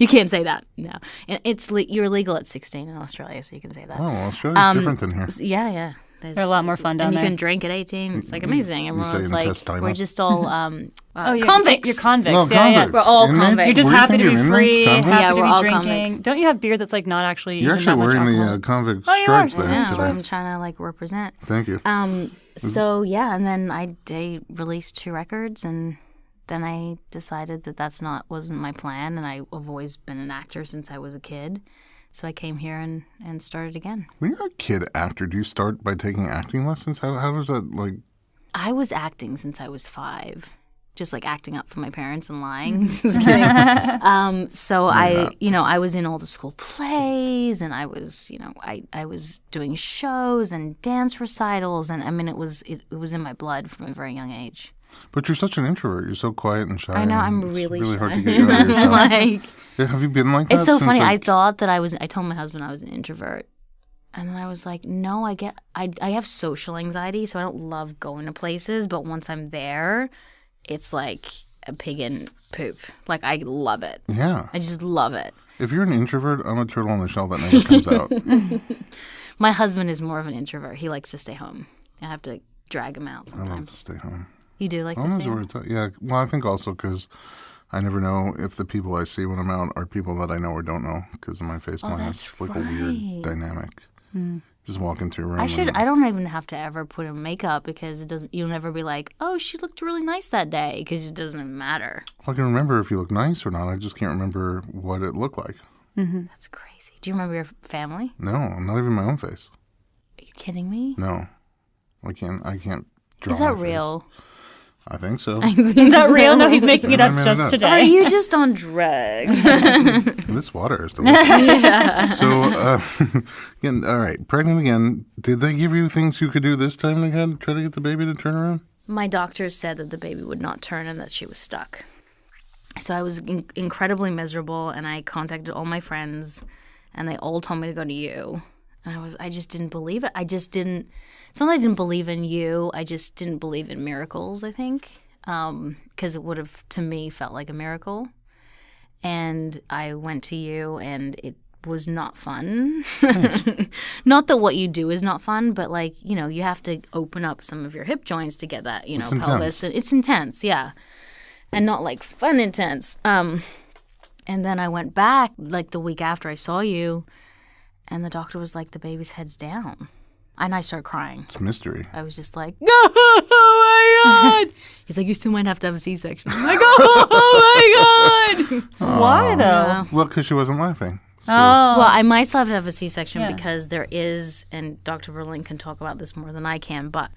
You can't say that, no. You're legal at 16 in Australia, so you can say that. Oh, well, Australia's different than here. Yeah. They're a lot more fun down and there. you can drink at 18. It's like amazing. Everyone's say like, intestinal. we're just all convicts. You're convicts. No, yeah. convicts. We're all Inmates? convicts. You're just Were you happy to thinking be inmates, free, convicts? Yeah, happy we're to all be drinking. convicts. Don't you have beer that's like not actually You're even actually that much wearing the alcohol? convict Oh, you stripes are. there Yeah, today. I'm trying to represent. Thank you. So yeah, and then they released 2 records, and then I decided that wasn't my plan, and I've always been an actor since I was a kid. So I came here and started again. When you're a kid actor, do you start by taking acting lessons? How does that like? I was acting since I was 5. just like acting up for my parents and lying. Just kidding. So I was in all the school plays, and I was, I was doing shows and dance recitals, and I mean, it was in my blood from a very young age. But you're such an introvert. You're so quiet and shy. I know, I'm it's really really shy. hard to get you out of yourself. Like, Have you been like that? it's so since, funny. I like- thought that I told my husband I was an introvert. And then I was like, no, I have social anxiety, so I don't love going to places. But once I'm there, it's like a pig in poop. Like, I love it. Yeah. I just love it. If you're an introvert, I'm a turtle in the shell that never comes out. My husband is more of an introvert. He likes to stay home. I have to drag him out I love to sometimes. stay home. You do like to Almost stay where home? it's at. Yeah. Well, I think also because I never know if the people I see when I'm out are people that I know or don't know because of my face Oh, blindness. that's It's like a right. weird dynamic. Just walk into a room. I don't even have to ever put on makeup because you'll never be like, oh, she looked really nice that day, because it doesn't matter. I can remember if you look nice or not. I just can't remember what it looked like. That's crazy. Do you remember your family? No, not even my own face. Are you kidding me? No. I can't draw Is that my face. real? I think so. Is that real? No, he's making it I up made it just up. Are today. you just on drugs? This water is delicious. So, again, all right, pregnant again. Did they give you things you could do this time again to try to get the baby to turn around? My doctor said that the baby would not turn and that she was stuck. So I was incredibly miserable, and I contacted all my friends, and they all told me to go to you. And I just didn't believe it. It's not that I didn't believe in you. I just didn't believe in miracles, I think, because it would have, to me, felt like a miracle. And I went to you, and it was not fun. Not that what you do is not fun, but like, you have to open up some of your hip joints to get that, It's pelvis. It's intense, yeah. And not like fun intense. And then I went back like the week after I saw you, and the doctor was like, the baby's head's down. And I started crying. It's mystery. I was just like, oh my God. He's like, you still might have to have a C-section. I'm like, oh my God. Why though? Well, because she wasn't laughing. So, Oh, Well, I might still have to have a C-section Yeah. because there is, and Dr. Berlin can talk about this more than I can, but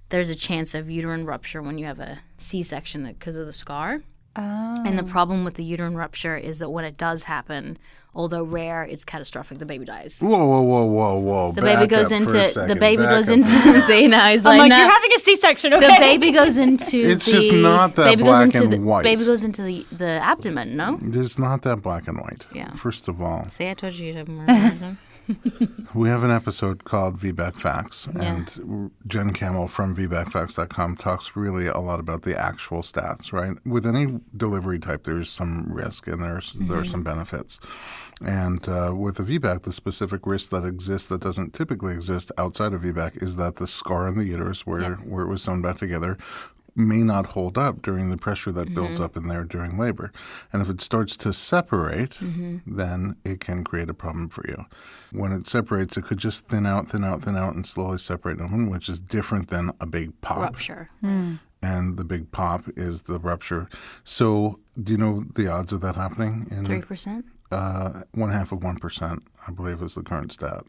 there's a chance of uterine rupture when you have a C-section because of the scar. And the problem with the uterine rupture is that when it does happen, although rare, it's catastrophic. The baby dies. whoa. The baby goes Back up for into a second. the baby Back goes up. into see now he's I'm like, no. you're having a C-section, okay? The baby goes into It's the just not that baby black goes into and the, white. Baby goes into the abdomen, no? There's not that black and white. Yeah. First of all, See, I told you you'd have more information. we have an episode called VBAC Facts, Yeah. and Jen Camel from VBACFacts.com talks really a lot about the actual stats, right? With any delivery type, there's some risk and there are some benefits. And with the VBAC, the specific risk that exists that doesn't typically exist outside of VBAC is that the scar in the uterus where it was sewn back together may not hold up during the pressure that builds up in there during labor. And if it starts to separate, then it can create a problem for you. When it separates, it could just thin out, and slowly separate open, which is different than a big pop. Rupture. And the big pop is the rupture. So do you know the odds of that happening? 3%? 0.5%, I believe, is the current stat.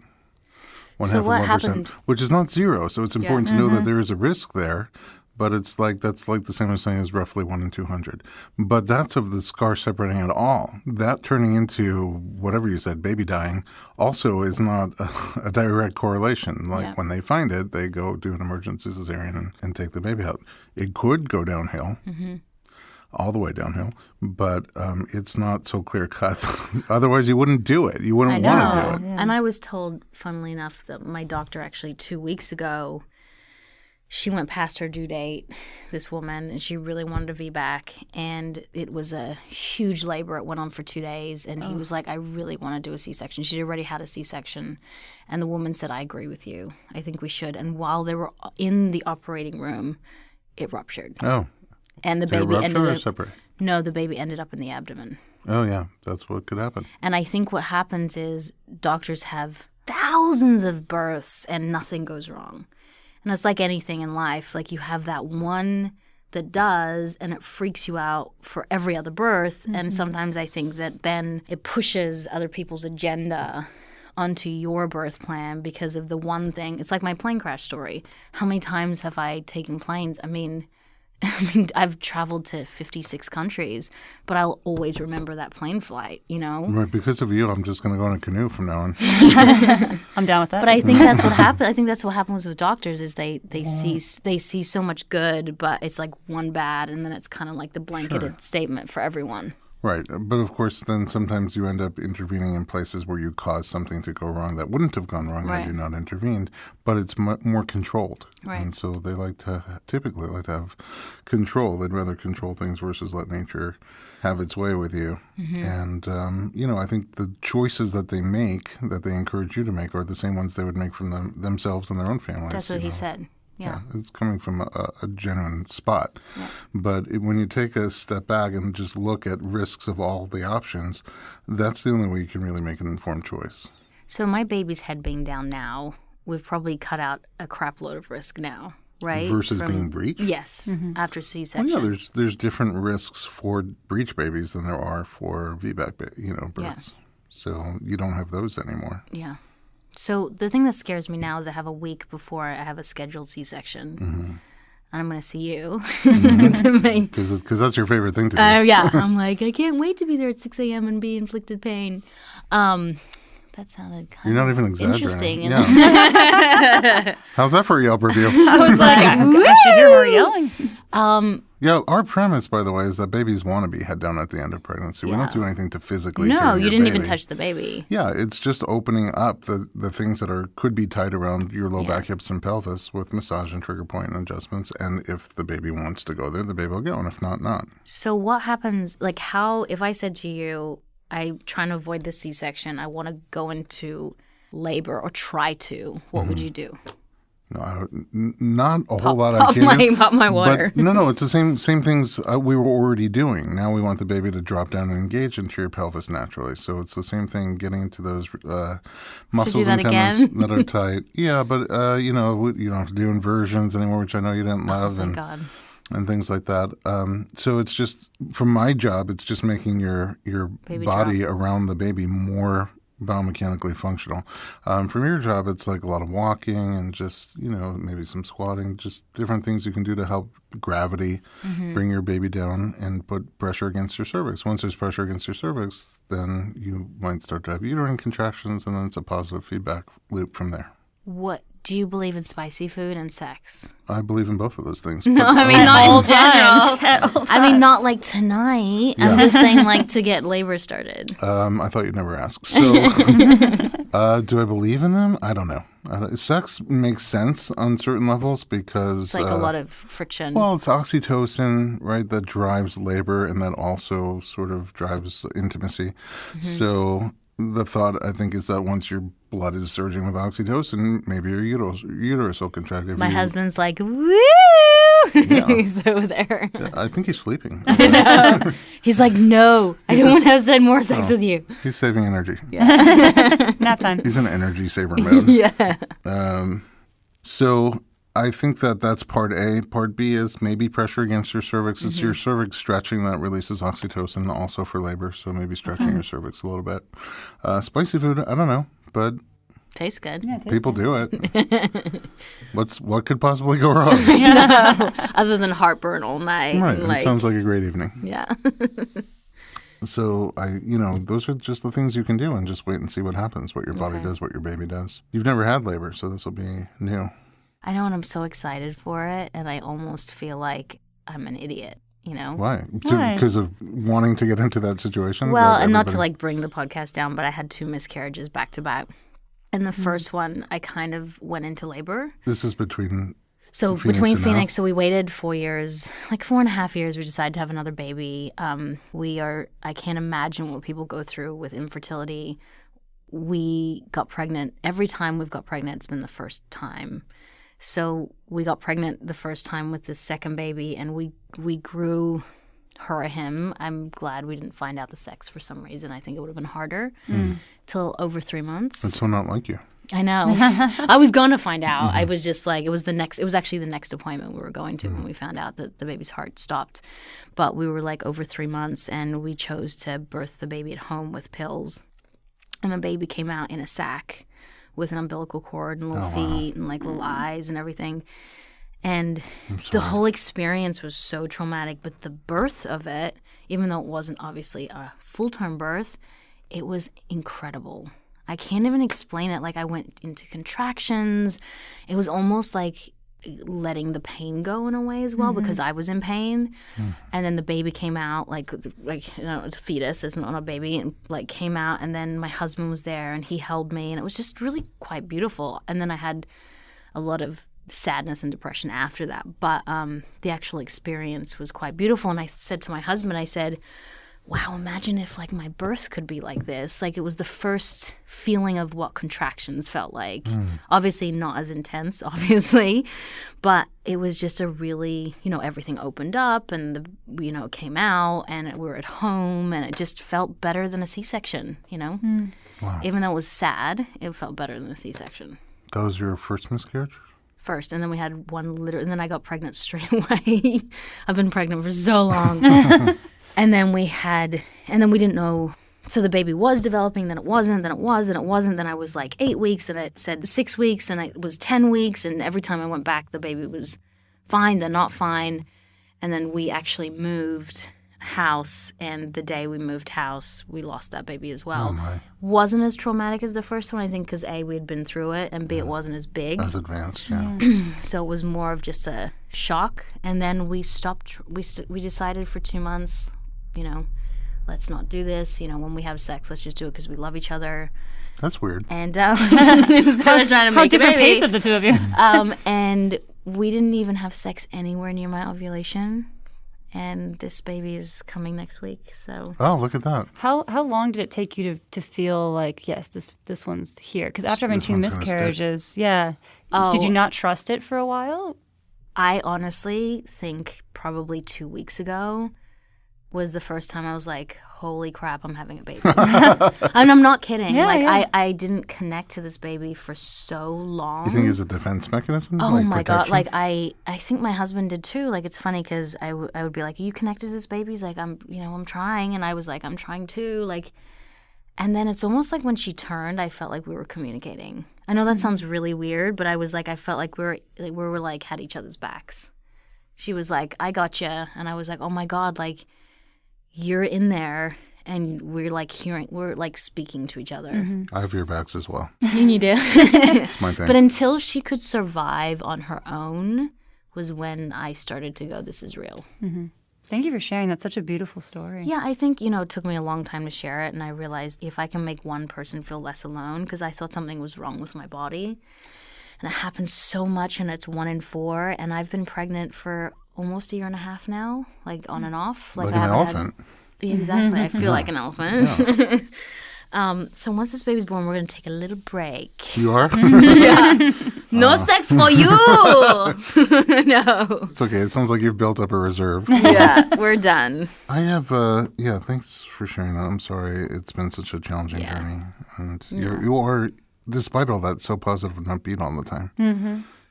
So what 1/2 of 1%, happened? which is not zero. So it's important to know that there is a risk there. But it's like that's like the same as saying is roughly 1 in 200. But that's of the scar separating at all. That turning into whatever you said, baby dying, also is not a direct correlation. Like when they find it, they go do an emergency cesarean and take the baby out. It could go downhill, all the way downhill, but it's not so clear cut. Otherwise, you wouldn't do it. You wouldn't want to do it. And I was told, funnily enough, that my doctor actually 2 weeks ago, she went past her due date, this woman, and she really wanted a VBAC, and it was a huge labor. It went on for 2 days, and he was like, I really want to do a C-section. She'd already had a C-section, and the woman said, I agree with you. I think we should. And while they were in the operating room, it ruptured. Oh, And the did it baby rupture ended or up... separate? No, the baby ended up in the abdomen. Oh, yeah, that's what could happen. And I think what happens is doctors have thousands of births and nothing goes wrong. And it's like anything in life. Like you have that one that does and it freaks you out for every other birth. And sometimes I think that then it pushes other people's agenda onto your birth plan because of the one thing. It's like my plane crash story. How many times have I taken planes? I mean, I mean, I've traveled to 56 countries, but I'll always remember that plane flight, you know? Right, because of you, I'm just going to go in a canoe from now on. I'm down with that. But I think that's what happened. I think that's what happens with doctors is they see so much good, but it's like one bad, and then it's kind of like the blanketed statement for everyone. Right. But of course, then sometimes you end up intervening in places where you cause something to go wrong that wouldn't have gone wrong had you not intervened, but it's more controlled. Right. And so they typically like to have control. They'd rather control things versus let nature have its way with you. And, I think the choices that they make, that they encourage you to make, are the same ones they would make from themselves and their own families. That's what he said. Yeah. It's coming from a genuine spot. Yeah. But when you take a step back and just look at risks of all the options, that's the only way you can really make an informed choice. So my baby's head being down now, we've probably cut out a crap load of risk now, right? Versus being breech? Yes, after C-section. Well, yeah, there's different risks for breech babies than there are for VBAC births. Yeah. So you don't have those anymore. Yeah. So the thing that scares me now is I have a week before I have a scheduled C-section. And I'm going to see you to make... Because that's your favorite thing to do. Yeah. I'm like, I can't wait to be there at 6 a.m. and be inflicted pain. That sounded kind You're not even exaggerating. Interesting. Yeah. How's that for a Yelp review? I was like, I should hear more yelling. Yeah, our premise, by the way, is that babies want to be head down at the end of pregnancy. We don't do anything to physically No, kill you your didn't baby. even touch the baby. Yeah, it's just opening up the things that could be tied around your low back, hips, and pelvis with massage and trigger point and adjustments. And if the baby wants to go there, the baby will go. And if not, not. So what happens, like if I said to you, I'm trying to avoid the C-section, I want to go into labor or try to, what would you do? No, not a whole lot I can do. Pop my water. But no, it's the same things we were already doing. Now we want the baby to drop down and engage into your pelvis naturally. So it's the same thing, getting into those muscles and tendons that are tight. Yeah, but you don't have to do inversions anymore, which I know you didn't love. Thank God. And things like that. So it's just, from my job, it's just making your body around the baby more biomechanically functional. From your job, it's like a lot of walking and just, maybe some squatting, just different things you can do to help gravity bring your baby down and put pressure against your cervix. Once there's pressure against your cervix, then you might start to have uterine contractions, and then it's a positive feedback loop from there. What? Do you believe in spicy food and sex? I believe in both of those things. No, I mean, not in general. I mean, not like tonight. Yeah. I'm just saying, like, to get labor started. I thought you'd never ask. So, do I believe in them? I don't know. Sex makes sense on certain levels because... It's like a lot of friction. Well, it's oxytocin, right, that drives labor, and that also sort of drives intimacy. So... the thought, I think, is that once your blood is surging with oxytocin, maybe your uterus will contract. My husband's like, woo! Yeah. He's over there. Yeah, I think he's sleeping. I know. He's like, no, I don't want to have said more sex with you. He's saving energy. Yeah. Nap time. He's in energy saver mode. Yeah. So I think that's part A. Part B is maybe pressure against your cervix. It's your cervix stretching that releases oxytocin also for labor, so maybe stretching your cervix a little bit. Spicy food, I don't know, but... Tastes good. Yeah, people do it. What could possibly go wrong? No, other than heartburn all night. Right, it sounds like a great evening. Yeah. So those are just the things you can do, and just wait and see what happens, what your body does, what your baby does. You've never had labor, so this will be new. I know, and I'm so excited for it, and I almost feel like I'm an idiot, Why? Because of wanting to get into that situation? Well, and not to bring the podcast down, but I had 2 miscarriages back to back. And the first one, I kind of went into labor. This is between Phoenix, so we waited 4 years, like 4.5 years, we decided to have another baby. I can't imagine what people go through with infertility. We got pregnant. Every time we've got pregnant, it's been the first time. So we got pregnant the first time with the second baby, and we grew her or him. I'm glad we didn't find out the sex for some reason. I think it would have been harder till over 3 months. That's so not like you. I know. I was going to find out. I was just like, it was actually the next appointment we were going to when we found out that the baby's heart stopped. But we were like over 3 months, and we chose to birth the baby at home with pills. And the baby came out in a sack with an umbilical cord and little feet and like little eyes and everything. And the whole experience was so traumatic. But the birth of it, even though it wasn't obviously a full-term birth, it was incredible. I can't even explain it. Like, I went into contractions. It was almost like letting the pain go in a way as well, because I was in pain. And then the baby came out, like it's a fetus, it's not a baby, and like came out, and then my husband was there and he held me, and it was just really quite beautiful. And then I had a lot of sadness and depression after that, but the actual experience was quite beautiful. And I said to my husband, I said, wow, imagine if like my birth could be like this. Like, it was the first feeling of what contractions felt like. Obviously not as intense, obviously, but it was just a really, everything opened up and it came out, and we were at home, and it just felt better than a C-section, Wow. Even though it was sad, it felt better than a C-section. That was your first miscarriage? First, and then we had one and then I got pregnant straight away. I've been pregnant for so long. And then we didn't know. So the baby was developing, then it wasn't, then it was, then it wasn't. Then I was like 8 weeks, then it said 6 weeks, and it was 10 weeks. And every time I went back, the baby was fine, then not fine. And then we actually moved house, and the day we moved house, we lost that baby as well. Oh my. Wasn't as traumatic as the first one, I think, because A, we had been through it, and B, it wasn't as big. As advanced, yeah. So it was more of just a shock. And then we stopped. We decided for 2 months, let's not do this. When we have sex, let's just do it because we love each other. That's weird. And instead of trying to make a different baby, pace of the two of you. and we didn't even have sex anywhere near my ovulation. And this baby is coming next week. So Oh, look at that. How long did it take you to feel like, yes, this one's here? Because after having This 2 one's gonna miscarriages, Oh. did you not trust it for a while? I honestly think probably 2 weeks ago was the first time I was like, holy crap, I'm having a baby. And I'm not kidding. I didn't connect to this baby for so long. You think it's a defense mechanism? Oh like my God. protection? Like I think my husband did too. Like, it's funny because I would be like, are you connected to this baby? He's like, I'm trying. And I was like, I'm trying too. Like, and then it's almost like when she turned, I felt like we were communicating. I know that sounds really weird, but I was like, I felt like we were like had each other's backs. She was like, I got you. And I was like, oh my God, like, you're in there, and we're like speaking to each other. I have your backs as well. And you do. It's my thing. But until she could survive on her own was when I started to go, this is real. Thank you for sharing. That's such a beautiful story. Yeah, I think, it took me a long time to share it, and I realized if I can make one person feel less alone, because I thought something was wrong with my body. And it happens so much, and it's 1 in 4, and I've been pregnant for almost 1.5 years now, like on and off. Like I an haven't elephant. Exactly. I feel like an elephant. Yeah. So once this baby's born, we're going to take a little break. You are? Yeah. No sex for you. No. It's okay. It sounds like you've built up a reserve. Yeah, we're done. I have, thanks for sharing that. I'm sorry. It's been such a challenging journey. And you are, despite all that, so positive and upbeat all the time.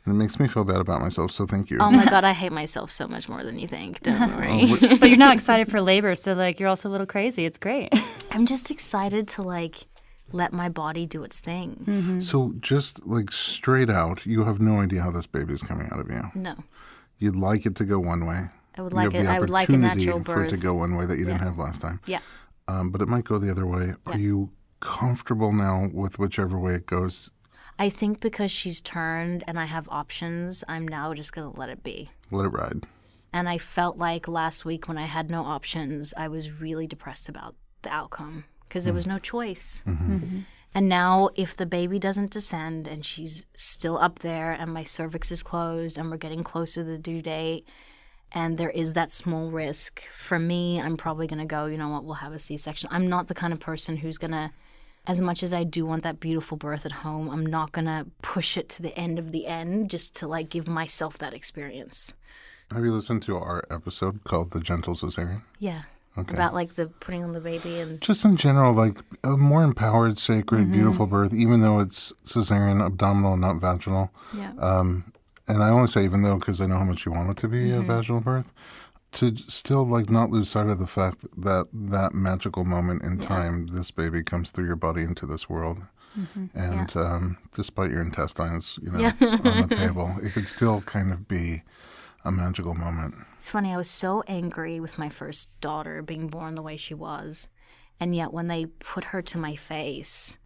And it makes me feel bad about myself, so thank you. Oh my God, I hate myself so much more than you think. Don't worry. But you're now excited for labor, so like you're also a little crazy. It's great. I'm just excited to like let my body do its thing. So just like straight out, you have no idea how this baby is coming out of you. No. You'd like it to go one way. I would You like have it. the I would like a opportunity natural for it birth. to go one way that you didn't have last time. Yeah. But it might go the other way. Yeah. Are you comfortable now with whichever way it goes? I think because she's turned and I have options, I'm now just going to let it be. Let it ride. And I felt like last week when I had no options, I was really depressed about the outcome because there was no choice. And now if the baby doesn't descend and she's still up there and my cervix is closed and we're getting closer to the due date and there is that small risk, for me, I'm probably going to go, you know what, we'll have a C-section. I'm not the kind of person who's going to, as much as I do want that beautiful birth at home, I'm not going to push it to the end just to like give myself that experience. Have you listened to our episode called The Gentle Cesarean? Yeah. Okay. About like the putting on the baby and Just in general, like a more empowered, sacred, beautiful birth, even though it's cesarean, abdominal, not vaginal. yeah. And I only say even though because I know how much you want it to be a vaginal birth, to still like not lose sight of the fact that that magical moment in time, this baby comes through your body into this world. And despite your intestines, on the table, it could still kind of be a magical moment. It's funny, I was so angry with my first daughter being born the way she was. And yet when they put her to my face,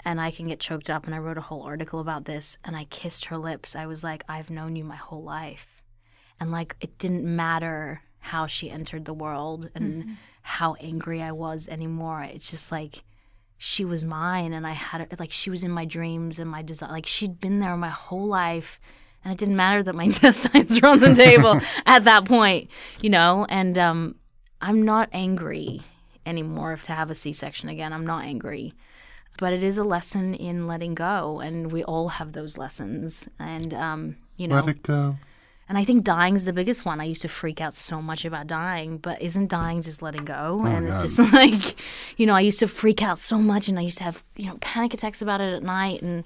and I can get choked up, and I wrote a whole article about this, and I kissed her lips, I was like, I've known you my whole life. And like, it didn't matter how she entered the world and how angry I was anymore. It's just like, she was mine, and I had her, like, she was in my dreams and my desire. Like, she'd been there my whole life. And it didn't matter that my intestines were on the table at that point, and I'm not angry anymore to have a C-section again. I'm not angry. But it is a lesson in letting go, and we all have those lessons. And, Let it go. And I think dying's the biggest one. I used to freak out so much about dying, but isn't dying just letting go? And it's just like, I used to freak out so much, and I used to have, panic attacks about it at night, and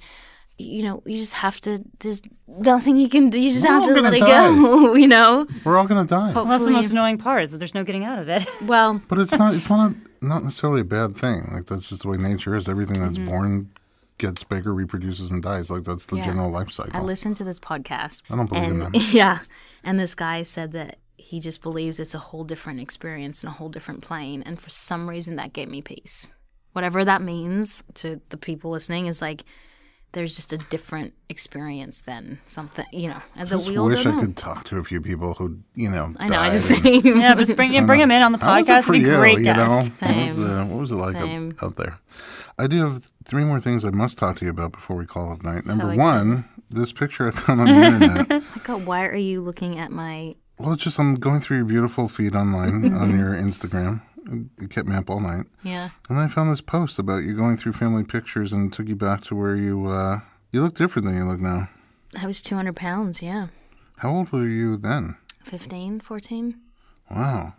you just have to, there's nothing you can do. You just have to let it go, We're all going to die. Well, that's the most annoying part, is that there's no getting out of it. Well, But it's not necessarily a bad thing. Like, that's just the way nature is. Everything that's born gets bigger, reproduces, and dies. Like, that's the general life cycle. I listened to this podcast. I don't believe in them. Yeah. And this guy said that he just believes it's a whole different experience and a whole different plane. And for some reason, that gave me peace. Whatever that means to the people listening is like, there's just a different experience than something, that I we all wish don't know. I could talk to a few people who, I know, died I just and- think. Yeah, but bring them in on the How was it podcast. for It'd be you, great guest. Same. What was it like Same. out there? I do have 3 more things I must talk to you about before we call it night. Number excited. one, this picture I found on the internet. God, why are you looking at my... Well, it's just I'm going through your beautiful feed online on your Instagram. It kept me up all night. Yeah. And I found this post about you going through family pictures and took you back to where you look different than you look now. I was 200 pounds, yeah. How old were you then? 15, 14. Wow.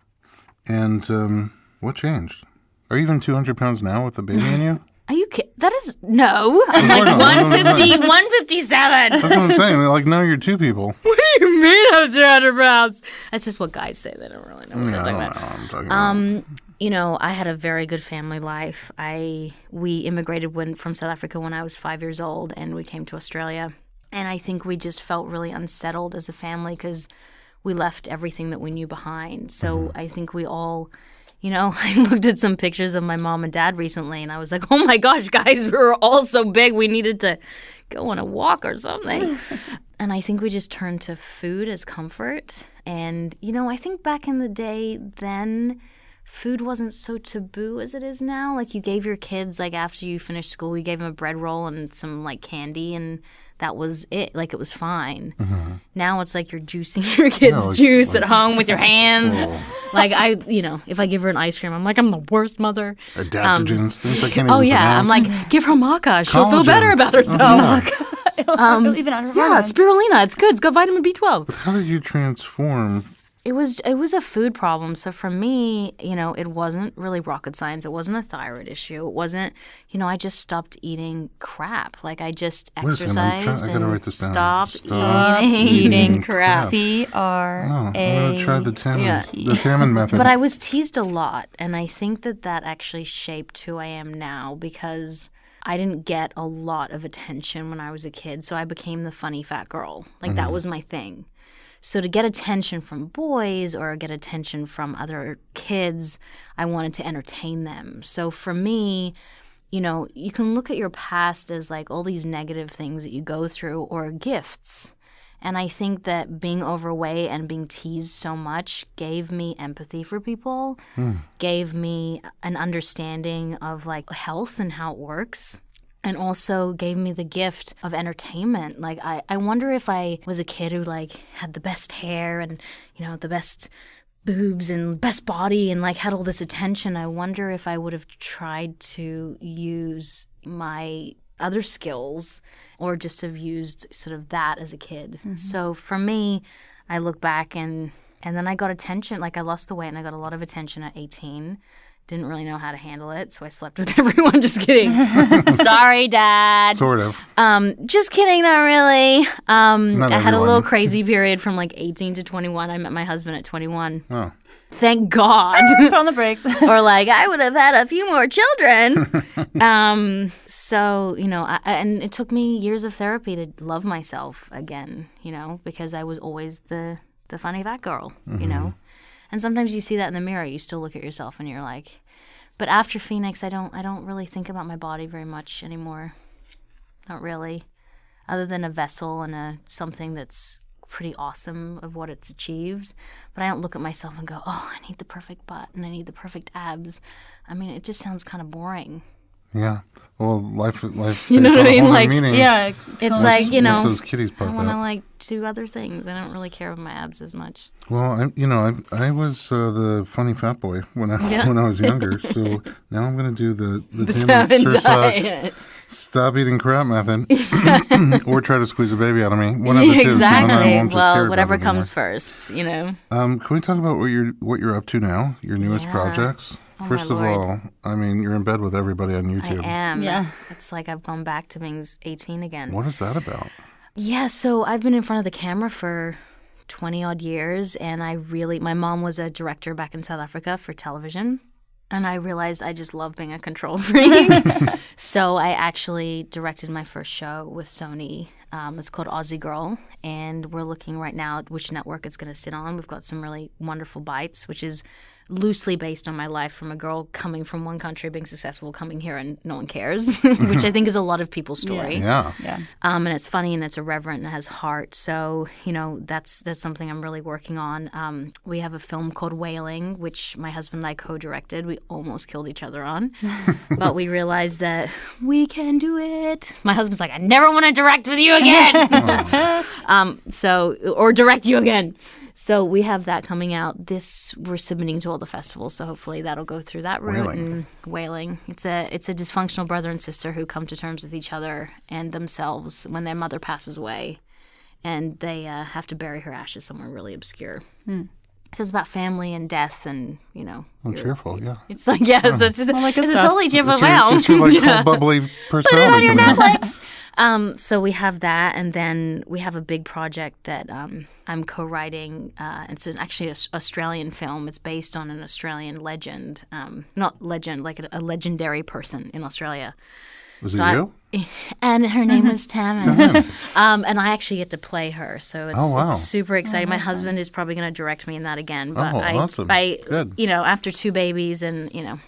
And what changed? Are you even 200 pounds now with the baby in you? Are you kidding? That is... No. I'm like 150, 157. That's what I'm saying. Like, now you're 2 people. What do you mean I'm 200 pounds? That's just what guys say. They don't really know what Yeah, I they're don't know talking what I'm talking about. about. I had a very good family life. We immigrated from South Africa when I was 5 years old, and we came to Australia. And I think we just felt really unsettled as a family because we left everything that we knew behind. So I think we all... I looked at some pictures of my mom and dad recently, and I was like, oh my gosh, guys, we were all so big. We needed to go on a walk or something. And I think we just turned to food as comfort. And, I think back in the day then, food wasn't so taboo as it is now. Like, you gave your kids, like, after you finished school, you gave them a bread roll and some, like, candy, and that was it. Like, it was fine. Now it's like you're juicing your kids' juice at home with your hands. Like, if I give her an ice cream, I'm like, I'm the worst mother. Adaptogens, things I can't even Oh, yeah. I'm pronounce. like, give her maca. She'll feel Collagen. better about herself. Even on her Yeah, hormones. spirulina. It's good. It's got vitamin B12. How did you transform? It was a food problem. So for me, it wasn't really rocket science. It wasn't a thyroid issue. It wasn't, I just stopped eating crap. Like, I just Wait a second, I exercised gotta write and this down. stopped Stop eating crap. C-R-A. Oh, I'm going to try the Tammin method. But I was teased a lot, and I think that actually shaped who I am now because I didn't get a lot of attention when I was a kid, so I became the funny fat girl. Like, that was my thing. So to get attention from boys or get attention from other kids, I wanted to entertain them. So for me, you can look at your past as like all these negative things that you go through or gifts. And I think that being overweight and being teased so much gave me empathy for people, gave me an understanding of like health and how it works. And also gave me the gift of entertainment. Like, I wonder if I was a kid who, like, had the best hair and, the best boobs and best body and, like, had all this attention. I wonder if I would have tried to use my other skills or just have used sort of that as a kid. So for me, I look back and then I got attention. Like, I lost the weight and I got a lot of attention at 18. didn't really know how to handle it, so I slept with everyone. Just kidding. Sorry, Dad. Sort of. Just kidding, not really. Not I had a little everyone. crazy period from like 18 to 21. I met my husband at 21. Oh. Thank God. Put on the brakes. Or like, I would have had a few more children. So, you know, and it took me years of therapy to love myself again, you know, because I was always the funny fat girl, you know. And sometimes you see that in the mirror. You still look at yourself and you're like, but after Phoenix, I don't really think about my body very much anymore. Not really. Other than a vessel and something that's pretty awesome of what it's achieved. But I don't look at myself and go, oh, I need the perfect butt and I need the perfect abs. I mean, it just sounds kind of boring. Yeah. Well, life You know takes what I on a mean? whole new Like, meaning. Yeah. It's like, you Once know, those kitties I pop want to up. like do other things. I don't really care about my abs as much. Well, I was the funny fat boy when I Yeah. when I was younger. So now I'm going to do the Tammin Tammin Sursok diet. stop eating crap method, or try to squeeze a baby out of me. One of the two. So then I Exactly. won't just care Well, about whatever it anymore. comes first, you know. Can we talk about what you're up to now? Your newest Yeah. projects. Oh, my First of Lord. all, I mean, you're in bed with everybody on I YouTube. am. Yeah. It's like I've gone back to being 18 again. What is that about? Yeah, so I've been in front of the camera for 20 odd years, and my mom was a director back in South Africa for television, and I realized I just love being a control freak. So I actually directed my first show with Sony. It's called Aussie Girl, and we're looking right now at which network it's going to sit on. We've got some really wonderful bites, which is loosely based on my life from a girl coming from one country, being successful, coming here, and no one cares, which I think is a lot of people's story. Yeah. Yeah. And it's funny and it's irreverent and it has heart. So, you know, that's something I'm really working on. We have a film called Wailing, which my husband and I co-directed. We almost killed each other on, but we realized that we can do it. My husband's like, I never want to direct with you again. Or direct you again. So we have that coming out. We're submitting to all the festivals, so hopefully that'll go through that route. Wailing. And Wailing. It's a dysfunctional brother and sister who come to terms with each other and themselves when their mother passes away, and they have to bury her ashes somewhere really obscure. So it's about family and death, and you know. Oh, cheerful, yeah. It's like so it's just, like good it's a stuff. totally cheerful It's your, film. it's your like Yeah. cold, bubbly Put it personality. on your coming out. Netflix. So we have that, and then we have a big project that I'm co-writing. It's actually an Australian film. It's based on an Australian legend, not legend, like a legendary person in Australia. Was it So you? And her name was Tammin. And I actually get to play her, so it's, Oh, wow. it's super exciting. My husband is probably going to direct me in that again. But Oh, awesome. Good. You know, after 2 babies, and you know,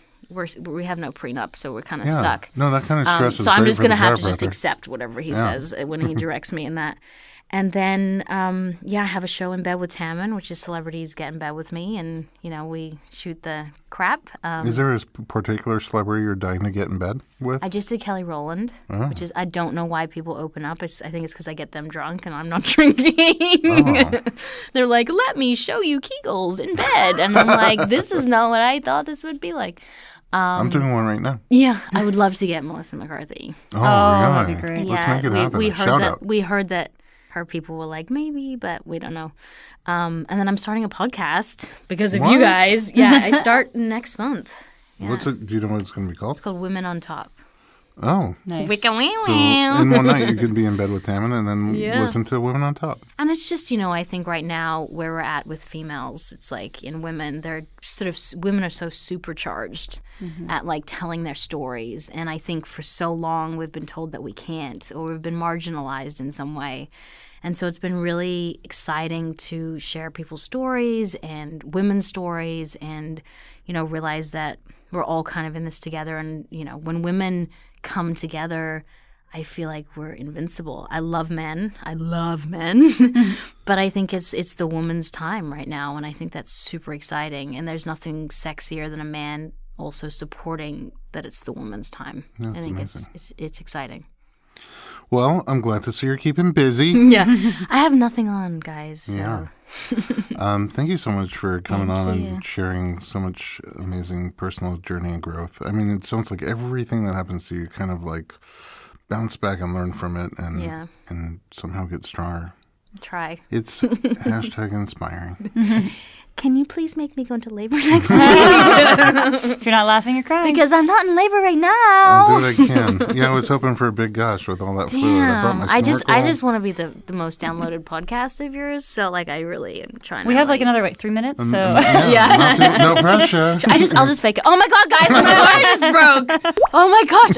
we have no prenup, so we're kind of Yeah. stuck. No, that kind of stress is So I'm great just for going to the have to just chiropractor. accept whatever he says when he directs me in that. And then, I have a show in bed with Tammin, which is celebrities get in bed with me, and you know we shoot the crap. Is there a particular celebrity you're dying to get in bed with? I just did Kelly Rowland, Oh. which is I don't know why people open up. I think it's because I get them drunk and I'm not drinking. Oh. They're like, "Let me show you Kegels in bed," and I'm like, "This is not what I thought this would be like." I'm doing one right now. Yeah, I would love to get Melissa McCarthy. Oh, that'd really? be great. Let's make it happen. we heard Shout that. out. We heard that her people were like maybe, but we don't know. And then I'm starting a podcast because of you What? guys. Yeah, I start next month. Yeah. What's it? Do you know what it's going to be called? It's called Women on Top. Oh. Nice. Wicca wee So in one night you could be in bed with Tammin and then Yeah. listen to Women on Top. And it's just, you know, I think right now where we're at with females, it's like in women, they're sort of, women are so supercharged at like telling their stories. And I think for so long we've been told that we can't, or we've been marginalized in some way. And so it's been really exciting to share people's stories and women's stories and, you know, realize that we're all kind of in this together. And, you know, when women come together, I feel like we're invincible. I love men. But I think it's the woman's time right now. And I think that's super exciting. And there's nothing sexier than a man also supporting that it's the woman's time. That's I think amazing. it's exciting. Well, I'm glad to see you're keeping busy. Yeah. I have nothing on, guys. So. Yeah. Thank you so much for coming on Thank you. and sharing so much amazing personal journey and growth. I mean, it sounds like everything that happens to you kind of like bounce back and learn from it and Yeah. and somehow get stronger. Try. It's hashtag inspiring. can you please make me go into labor next week? If you're not laughing, you're crying. Because I'm not in labor right now. I'll do what I can. Yeah, I was hoping for a big gosh with all that fluid. I brought my I snorkel. just want to be the most downloaded podcast of yours. So like I really am trying we to have like another 3 minutes, so Yeah. No pressure. I'll just fake it. Oh my god, guys, my water just broke. Oh my gosh,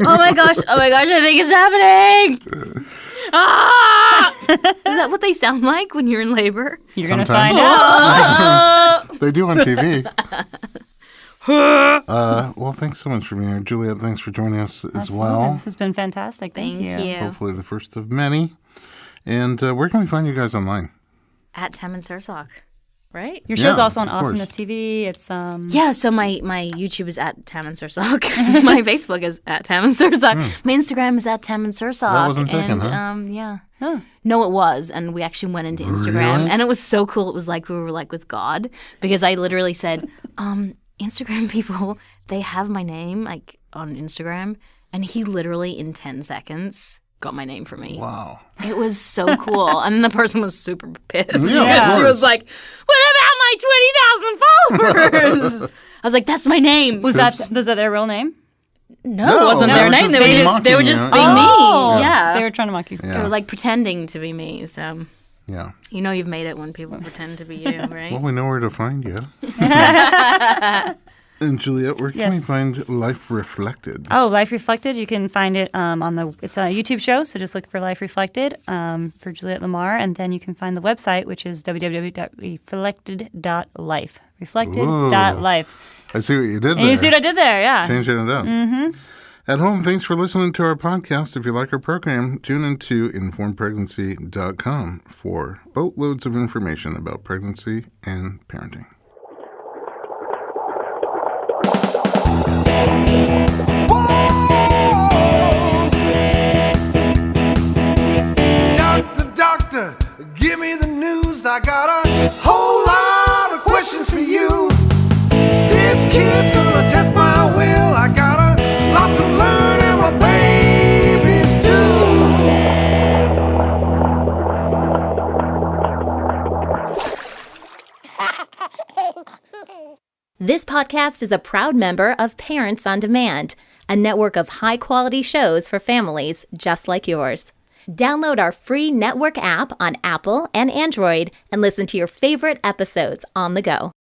I think it's happening. Ah! Is that what they sound like when you're in labor? you're gonna Sometimes. find out. They do on TV. Well, thanks so much for being here. Juliet, thanks for joining us as Absolutely. well. This has been fantastic. Thank you. Hopefully the first of many. And where can we find you guys online? At Tammin Sursok, right? Your show's Yeah, also on of course. Awesomeness TV. It's Yeah, so my YouTube is at Tammin Sursok. My Facebook is at Tammin Sursok. My Instagram is at Tammin Sursok. That wasn't taken, and, huh? Yeah. Huh. No, it was. And we actually went into Instagram. Really? And it was so cool. It was like we were like with God. Because I literally said, Instagram people, they have my name like on Instagram. And he literally in 10 seconds got my name for me. Wow. It was so cool. And the person was super pissed. Yeah, of She course. was like, what about my 20,000 followers? I was like, that's my name. was that their real name? No, it wasn't they their were name. just They were mocking just you. being Oh. me. Yeah. They were trying to mock you. They Yeah. were like pretending to be me. So Yeah. you know you've made it when people pretend to be you, right? Well, we know where to find you. And Juliet, where can Yes. we find Life Reflected? Oh, Life Reflected. You can find it it's a YouTube show, so just look for Life Reflected for Juliet Lamar, and then you can find the website, which is www.reflected.life. Reflected.life. I see what you did there. And you see what I did there, yeah. Changing it up. Mm-hmm. At home, thanks for listening to our podcast. If you like our program, tune into informedpregnancy.com for boatloads of information about pregnancy and parenting. Doctor, give me the news. I got a whole lot of questions for you. This kid's gonna test my will. I got a lot to learn, and my baby's due. This podcast is a proud member of Parents on Demand, a network of high-quality shows for families just like yours. Download our free network app on Apple and Android and listen to your favorite episodes on the go.